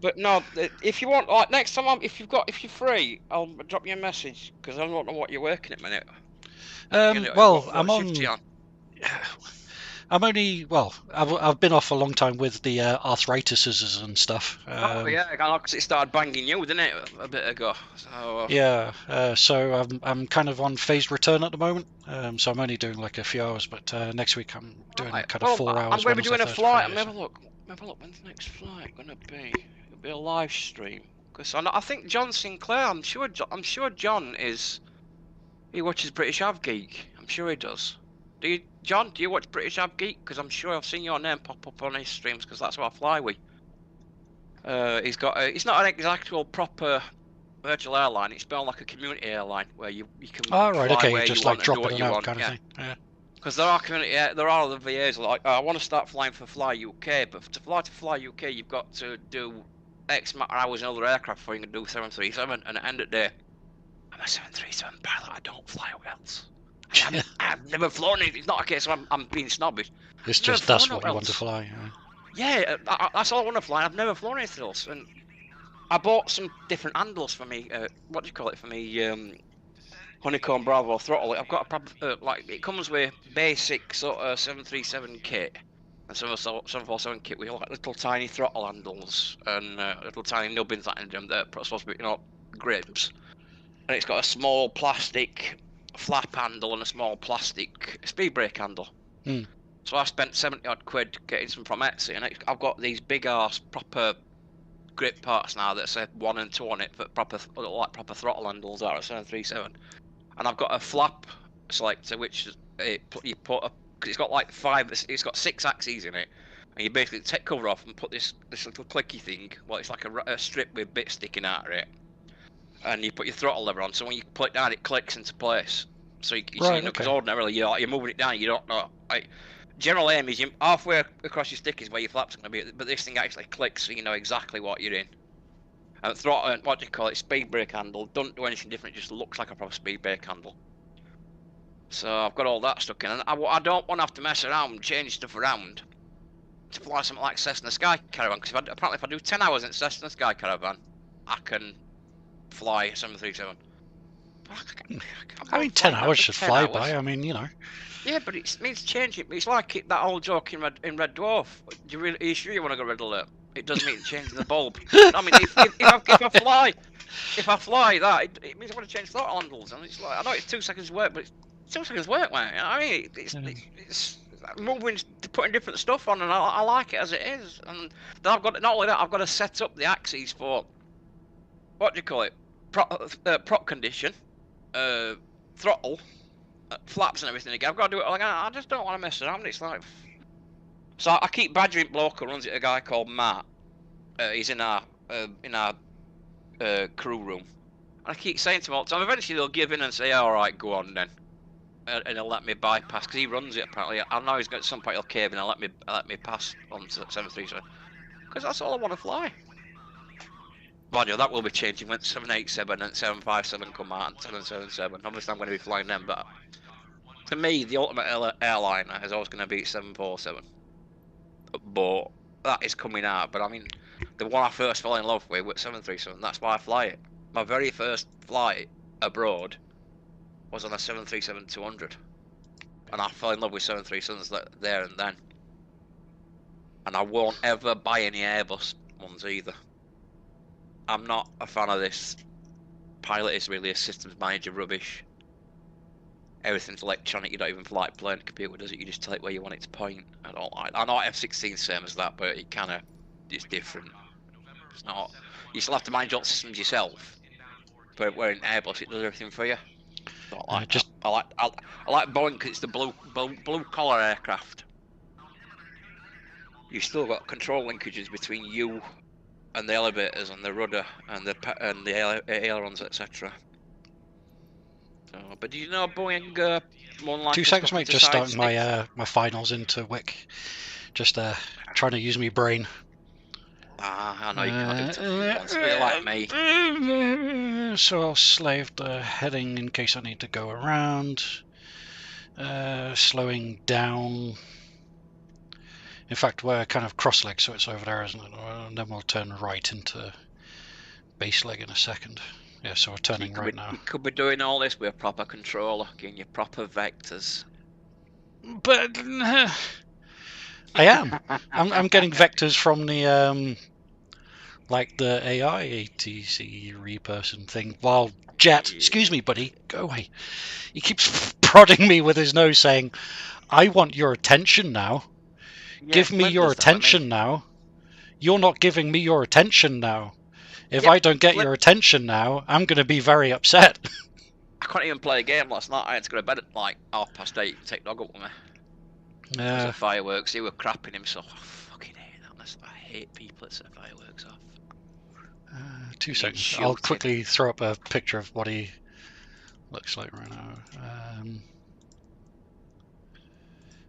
But no, if you want, like next time, if you're free, I'll drop you a message because I don't know what you're working at the minute. Well, I'm only, well, I've been off a long time with the arthritises and stuff. Oh yeah, because it started banging you, didn't it, a bit ago? So, yeah, so I'm kind of on phased return at the moment. So I'm only doing like a few hours, but next week I'm doing kind of 4 hours. I'm going to be doing a flight. I'm have a look. When's the next flight going to be? It'll be a live stream. Because I think John Sinclair. I'm sure John is. He watches British Av Geek. I'm sure he does. John, do you watch British Av Geek? Because I'm sure I've seen your name pop up on his streams because that's who I fly with. He's got. It's not an exact proper virtual airline. It's more like a community airline where you can. Oh right, fly okay, where just you like want drop and do it what you out want. kind of thing. Yeah. Because there are other VAs like I want to start flying for Fly UK, but to Fly UK you've got to do X amount of hours in other aircraft before you can do 737, and at the end of the day, I'm a 737 pilot. I don't fly else. I've never flown it. It's not a case of I'm being snobbish. It's I've just never that's flown what you want to fly. Yeah, that's all I want to fly. I've never flown anything else, and I bought some different handles for me. What do you call it for me? Honeycomb Bravo throttle. I've got a proper like it comes with basic sort of 737 kit and 747 kit with like little tiny throttle handles and little tiny nubbins that in them that are supposed to be grips. And it's got a small plastic flap handle and a small plastic speed brake handle. So I spent 70 odd quid getting some from Etsy, and I've got these big arse proper grip parts now that say 1 and 2 on it for proper throttle handles are at 737. And I've got a flap selector which you put a, cause it's got like it's got 6 axes in it, and you basically take cover off and put this little clicky thing. Well, it's like a strip with bits sticking out of it, and you put your throttle lever on. So when you pull it down, it clicks into place. So because ordinarily you're moving it down, you don't know. General aim is halfway across your stick is where your flaps are going to be, but this thing actually clicks, so you know exactly what you're in. And throttle, what do you call it, speed brake handle, don't do anything different, it just looks like a proper speed brake handle. So I've got all that stuck in, and I don't want to have to mess around and change stuff around to fly something like Cessna Sky Caravan, because apparently if I do 10 hours in Cessna Sky Caravan, I can fly 737. I mean, 10 hours should fly by. I mean, you know. Yeah, but it means changing. It's like that old joke in Red Dwarf. Are you sure you want to go Red Alert? It does mean changing the bulb. I mean, if I fly that, it means I want to change throttle handles, and it's like I know it's 2 seconds work, but it's 2 seconds work, man. I mean, it's moving, putting different stuff on, and I like it as it is. And then I've got not only that, I've got to set up the axes for what do you call it, prop condition, throttle. Flaps and everything again. I've got to do it. Like, I just don't want to mess around. It's like, so I keep badgering bloke who runs it. A guy called Matt. He's in our crew room, and I keep saying to him all the time. Eventually they'll give in and say, "All right, go on then," and he'll let me bypass because he runs it. Apparently, I know he's got some point he'll cave in and let me pass on to 737 because that's all I want to fly. Mind you, that will be changing when 787 and 757 come out and 777. Obviously, I'm going to be flying them, but to me, the ultimate airliner is always going to be 747. But that is coming out. But I mean, the one I first fell in love with was 737. That's why I fly it. My very first flight abroad was on a 737-200, and I fell in love with 737s there and then. And I won't ever buy any Airbus ones either. I'm not a fan of this. Pilot is really a systems manager rubbish. Everything's electronic. You don't even like play on a computer, does it? You just tell it where you want it to point. I don't like. I know F-16's same as that, but it kind of it's different. It's not. You still have to manage all the systems yourself. But where in Airbus, it does everything for you. Don't like just. I like Boeing because it's the blue collar aircraft. You still got control linkages between you and the elevators and the rudder and the ailerons, etc. So, but do you know Boeing? More like 2 seconds, mate. Just starting my finals into Wick. Just trying to use my brain. I know you can't do it once, but you're like me. So I'll slave the heading in case I need to go around. Slowing down. In fact, we're kind of cross-leg, so it's over there, isn't it? And then we'll turn right into base leg in a second. Yeah, so we're turning right now. You could be doing all this with a proper controller, getting your proper vectors. But I am. I'm getting vectors from the like the AI ATC reperson thing. While Jet, excuse me, buddy, go away. He keeps prodding me with his nose, saying, "I want your attention now. Yeah, give me your attention now. You're not giving me your attention now. If I don't get your attention now, I'm going to be very upset." I couldn't even play a game last night. I had to go to bed at like 8:30. Take dog up with me. Because of fireworks, he were crapping himself. I fucking hate that. I hate people that set fireworks off. 2 seconds. I'll quickly throw up a picture of what he looks like right now.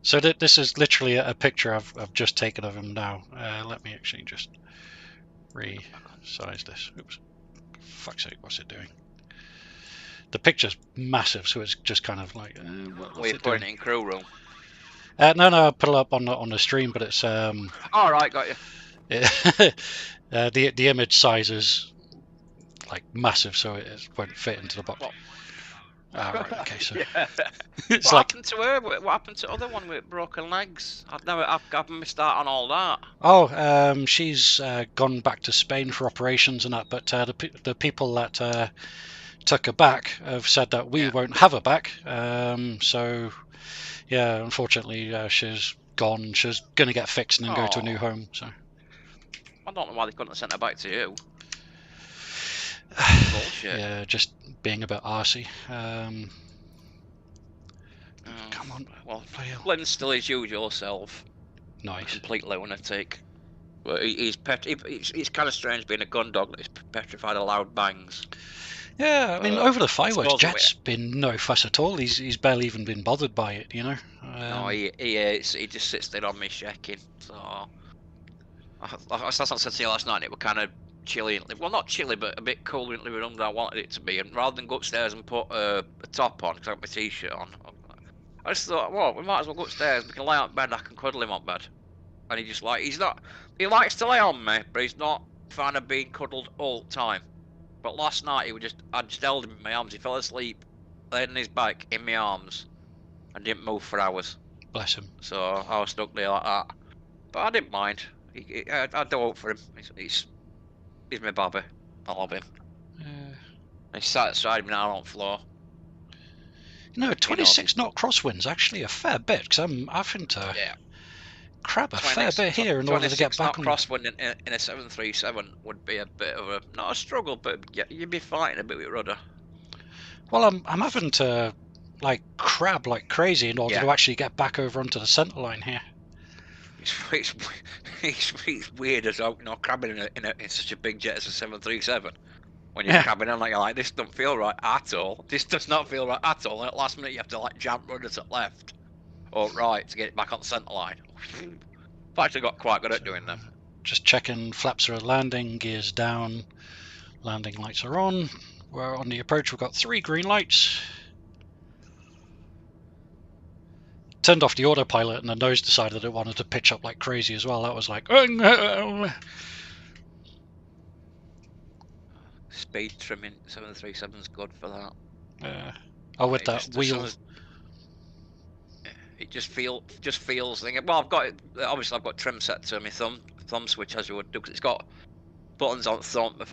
So this is literally a picture I've just taken of him now. Let me actually just resize this. Oops. Fuck's sake, what's it doing? The picture's massive, so it's just kind of like. What's We're it putting doing? it in crew room. No, I put it up on the stream, but it's All right, got you. the image size is like massive, so it won't fit into the box. What? Right, okay, so Yeah. it's What like, happened to her? What happened to the other one with broken legs? I've missed out on all that. oh, she's gone back to Spain for operations and that, but the people that took her back have said that we won't have her back. So yeah, unfortunately, she's gone. She's gonna get fixed and then go to a new home. So I don't know why they couldn't have sent her back to you. Bullshit. yeah, just being a bit arsey. Come on, well, play out. Flynn's still his usual self. Nice. Complete lunatic. But he's kind of strange being a gun dog that is petrified of loud bangs. Yeah, I mean, over the fireworks, suppose Jet's been no fuss at all. He's barely even been bothered by it, you know. No, he just sits there on me shaking. So that's what I said to you last night. It was kind of chilly. Well, not chilly, but a bit cooler in the living room than I wanted it to be. And rather than go upstairs and put a top on, because I got my t-shirt on, I just thought, well, we might as well go upstairs. We can lie on bed. I can cuddle him on bed. And he likes to lay on me, but he's not a fan of being cuddled all the time. But last night I just held him in my arms. He fell asleep, laid on his back in my arms, and didn't move for hours. Bless him. So I was stuck there like that. But I didn't mind. I do hope for him. He's my baby. I love him. He sat beside me now on the floor. You know, 26 knot crosswinds actually a fair bit, because I'm having to crab a fair bit here in order to get back on. Crosswind in a 737 would be a bit of a, not a struggle, but you'd be fighting a bit with rudder. Well, I'm having to like crab like crazy in order to actually get back over onto the centre line here. It's weird as well, you know, crabbing in such a big jet as a 737. When you're crabbing in, like you're like, this doesn't feel right at all. This does not feel right at all. And at last minute, you have to like jump rudder to left or right to get it back on the centre line. I've actually got quite good at doing them. Just checking, flaps are landing, gears down, landing lights are on. We're on the approach. We've got 3 green lights. Turned off the autopilot and the nose decided it wanted to pitch up like crazy as well. That was like... Speed trimming 737's good for that. Oh, with that wheel. It just feels thinking. Well, I've got obviously I've got trim set to my thumb switch as you would do, because it's got buttons on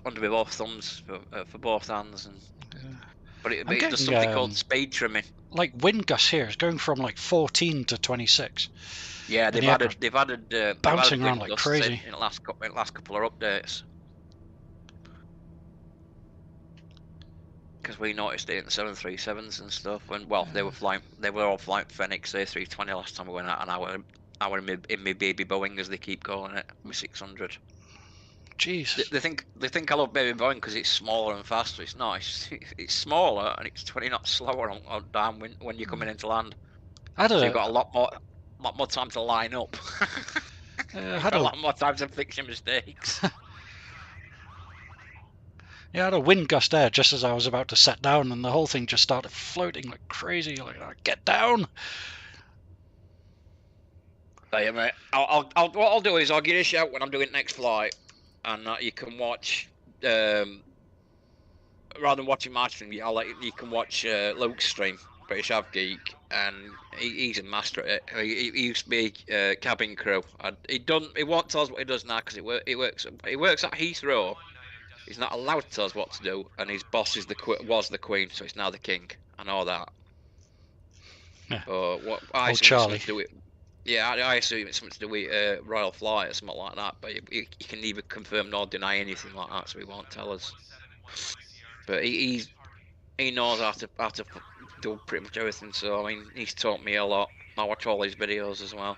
under my both thumbs for both hands, and but it does something called speed trimming. Like wind gusts here is going from like 14 to 26. Yeah, they've added bouncing around like crazy in the last couple of updates. Because we noticed it in the 737s and stuff. When they were all flying Phoenix A320 last time we went out, and I were in my baby Boeing, as they keep calling it, my 600. Jeez. They think I love baby Boeing because it's smaller and faster. It's not. It's smaller and it's 20 knots slower on down when you're coming into land. So you've got a lot more time to line up. A lot more time to fix your mistakes. Yeah, I had a wind gust there just as I was about to set down, and the whole thing just started floating like crazy. Like, get down! Yeah, mate. What I'll do is I'll give you a shout when I'm doing next flight, and you can watch. Rather than watching my stream, you can watch Luke's stream, British Av Geek, and he's a master at it. He used to be cabin crew. He won't tell us what he does now because it works at Heathrow. He's not allowed to tell us what to do, and his boss was the Queen, so he's now the King. I know that. Yeah. I Charlie. I assume it's something to do with Royal Flight or something like that, but he can neither confirm nor deny anything like that, so he won't tell us. But he knows how to do pretty much everything, so I mean, he's taught me a lot. I watch all his videos as well.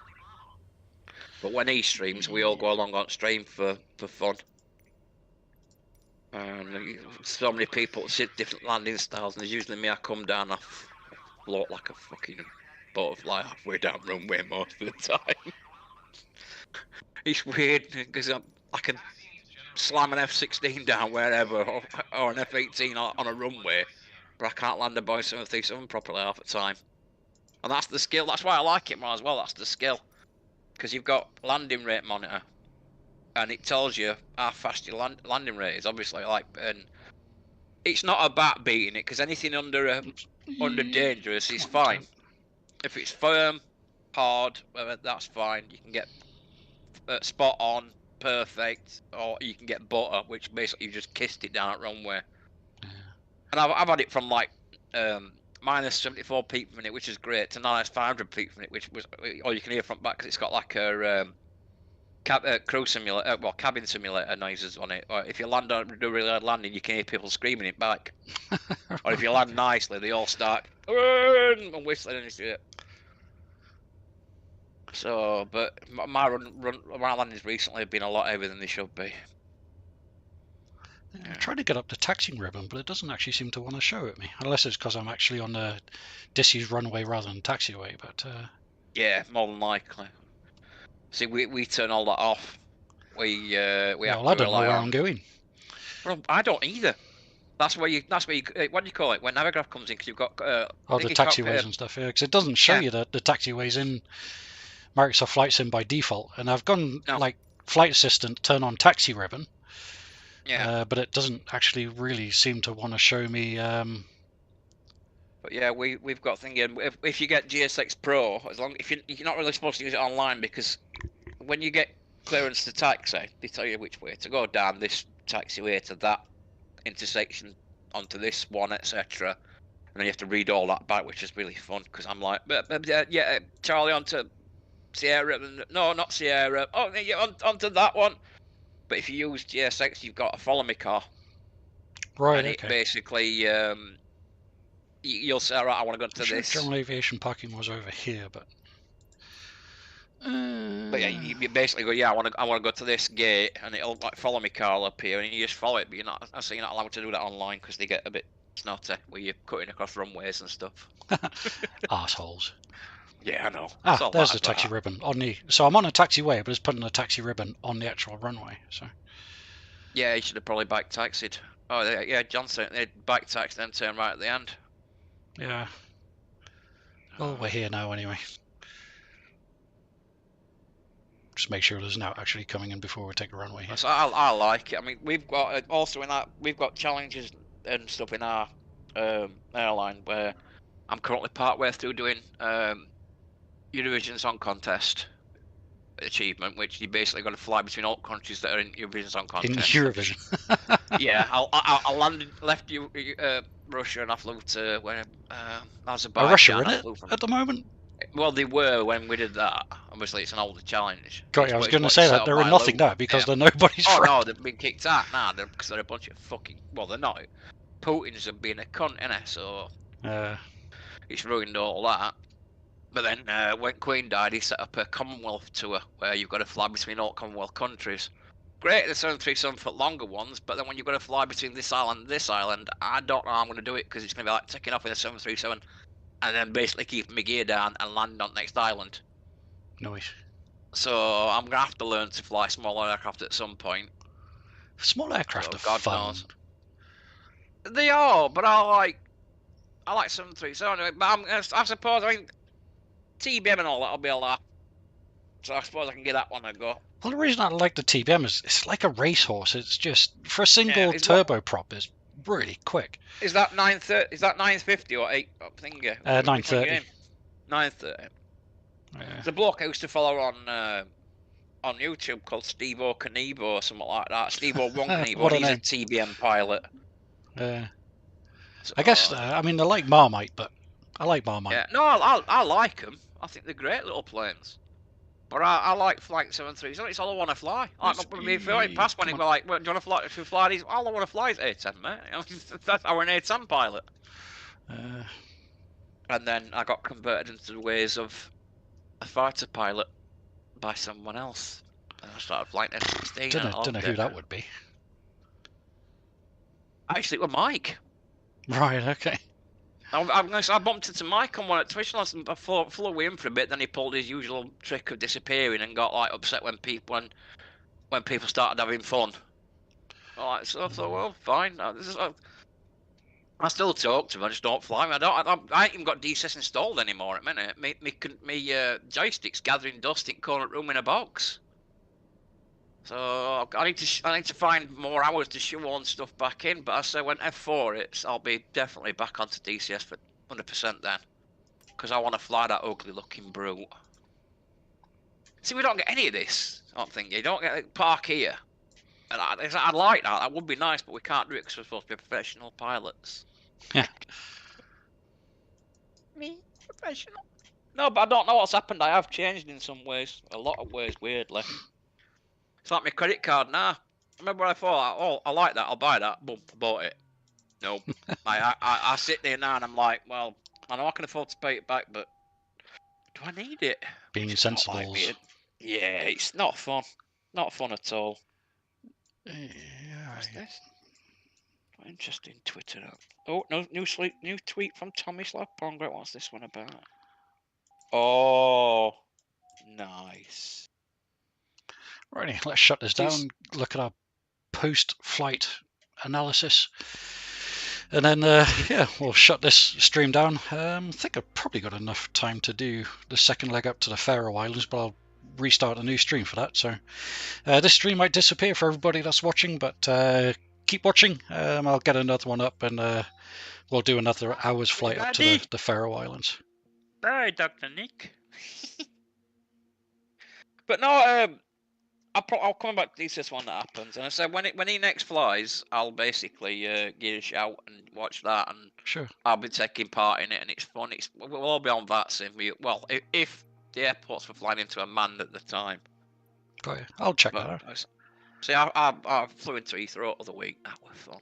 But when he streams, we all go along on stream for fun. And so many people sit different landing styles, and there's usually me. I come down, I float like a fucking butterfly halfway down runway most of the time. It's weird because I can slam an F-16 down wherever, or an F-18 on a runway, but I can't land a Boeing 737 properly half the time. And that's the skill. That's why I like it more as well. That's the skill, because you've got landing rate monitor, and it tells you how fast your landing rate is. Obviously, and it's not about beating it, because anything under dangerous is fine. If it's firm, hard, that's fine. You can get spot on, perfect, or you can get butter, which basically you just kissed it down at runway. Yeah. And I've had it from like minus 74 feet per minute, which is great, to minus 500 feet per minute, which was all you can hear from back, because it's got like a crew simulator, cabin simulator noises on it. Or if you do a really hard landing, you can hear people screaming it back. Or if you land nicely, they all start and whistling and shit. So, but my landings recently have been a lot heavier than they should be. I tried to get up the taxiing ribbon, but it doesn't actually seem to want to show at me, unless it's because I'm actually on the disused runway rather than taxiway. But yeah, more than likely. See, we turn all that off. We have I to don't know rely where on. I'm going. Well, I don't either. That's where you. What do you call it? When Navigraph comes in, because you've got the taxiways and stuff. Yeah, because it doesn't show you the taxiways in Microsoft Flight Sim by default. And I've gone like Flight Assistant, turn on taxi ribbon. Yeah. But it doesn't actually really seem to want to show me. But yeah, we've got thinking, if you get GSX Pro, if you're not really supposed to use it online, because when you get clearance to taxi, they tell you which way to go, down this taxiway to that intersection, onto this one, etc. And then you have to read all that back, which is really fun, because I'm like, yeah, Charlie, onto Sierra, no, not Sierra, oh, yeah, onto that one. But if you use GSX, you've got a follow me car. Right, and it basically, you'll say, all right, I want to go to this. General aviation parking was over here, but. But yeah, you basically go, yeah, I want to go to this gate, and it'll like follow me car up here, and you just follow it. But you're not allowed to do that online, because they get a bit snotty where you're cutting across runways and stuff. Assholes. Yeah, I know. There's the taxi ribbon on the. So I'm on a taxiway, but it's putting a taxi ribbon on the actual runway. So. Yeah, you should have probably back taxied. Oh yeah, Johnson, they back taxed, then turn right at the end. Yeah. Well, we're here now anyway. Just make sure there's no actually coming in before we take a runway here. So I like it. I mean, we've got also in that we've got challenges and stuff in our airline where I'm currently partway through doing Eurovision Song Contest achievement, which you basically got to fly between all countries that are in Eurovision Song Contest. In Eurovision. Yeah, I left Russia, and I flew to where Azerbaijan. Russia in it at the moment? Well, they were when we did that. Obviously, it's an older challenge. Got you. I was going to say that they're in nothing now because they're nobody's friend. Oh no, they've been kicked out now because they're a bunch of fucking. Well, they're not. Putin's being a cunt, innit? So it's ruined all that. But then when Queen died, he set up a Commonwealth tour where you've got to fly between all Commonwealth countries. Great, the 737 for longer ones, but then when you've got to fly between this island and this island, I don't know how I'm going to do it, because it's going to be like taking off with a 737 and then basically keeping my gear down and landing on the next island. Nice. So I'm going to have to learn to fly smaller aircraft at some point. Small aircraft are fun. Knows. They are, but I like 737 anyway. But I suppose, TBM and all that'll be a lot. So I suppose I can give that one a go. Well, the reason I like the TBM is it's like a racehorse. It's just, for a single turboprop, it's really quick. Is that 930? Is that 950 or 8 thingy? 930. 930. Yeah. There's a bloke I used to follow on YouTube called Steve O'Knievo or something like that. Steve O'Knievo. He's a TBM pilot. So, I guess I mean, they're like Marmite, but I like Marmite. Yeah, no, I like them. I think they're great little planes. But I like flying 737. It's all I want to fly. If I went past one, it'd be like, well, do you want to fly these? All I want to fly is A10, mate. That's how an A10 pilot. And then I got converted into the ways of a fighter pilot by someone else. And I started flying F-16. Don't know who that would be. Actually, it was Mike. Right, okay. I bumped into Mike on one at Twitch last night. I flew with him for a bit, then he pulled his usual trick of disappearing and got like upset when people started having fun. all that stuff. So well, fine. I still talk to them. I just don't fly. I ain't even got DCS installed anymore at the minute. Me joystick's gathering dust in corner room in a box. So I need to find more hours to shoehorn stuff back in. But I say when F4 I'll be definitely back onto DCS for 100% then, because I want to fly that ugly looking brute. See, we don't get any of this. I don't think you don't get a park here. And I'd like that. That would be nice, but we can't do it because we're supposed to be professional pilots. Yeah. Me, professional. No, but I don't know what's happened. I have changed in some ways, a lot of ways, weirdly. It's like my credit card now. Remember when I thought, oh, I like that, I'll buy that. Boom, I bought it. No. I sit there now and I'm like, well, I know I can afford to pay it back, but do I need it? Being sensible. Yeah, it's not fun. Not fun at all. Yeah. What's this? Interesting Twitter. Oh, no, new tweet from Tommy Slapponga. What's this one about? Oh, nice. Righty, let's shut this down. Look at our post-flight analysis, and then yeah, we'll shut this stream down. I think I've probably got enough time to do the second leg up to the Faroe Islands, but I'll restart a new stream for that. So this stream might disappear for everybody that's watching, but keep watching. I'll get another one up, and we'll do another hour's flight up to the Faroe Islands. Bye, Dr. Nick. But no, I'll come back to this one that happens, and I said when he next flies, I'll basically give a shout and watch that, and sure, I'll be taking part in it, and it's fun. We'll all be on that sim. Well, if the airports were flying into a manned at the time. Got you. I'll check that out. See, I flew into Heathrow the other week. That was fun.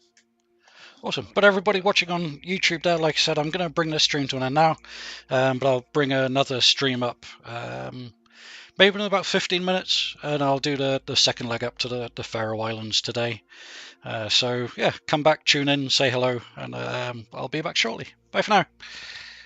Awesome. But everybody watching on YouTube there, like I said, I'm going to bring this stream to an end now, but I'll bring another stream up maybe in about 15 minutes, and I'll do the second leg up to the Faroe Islands today. So yeah, come back, tune in, say hello, and I'll be back shortly. Bye for now.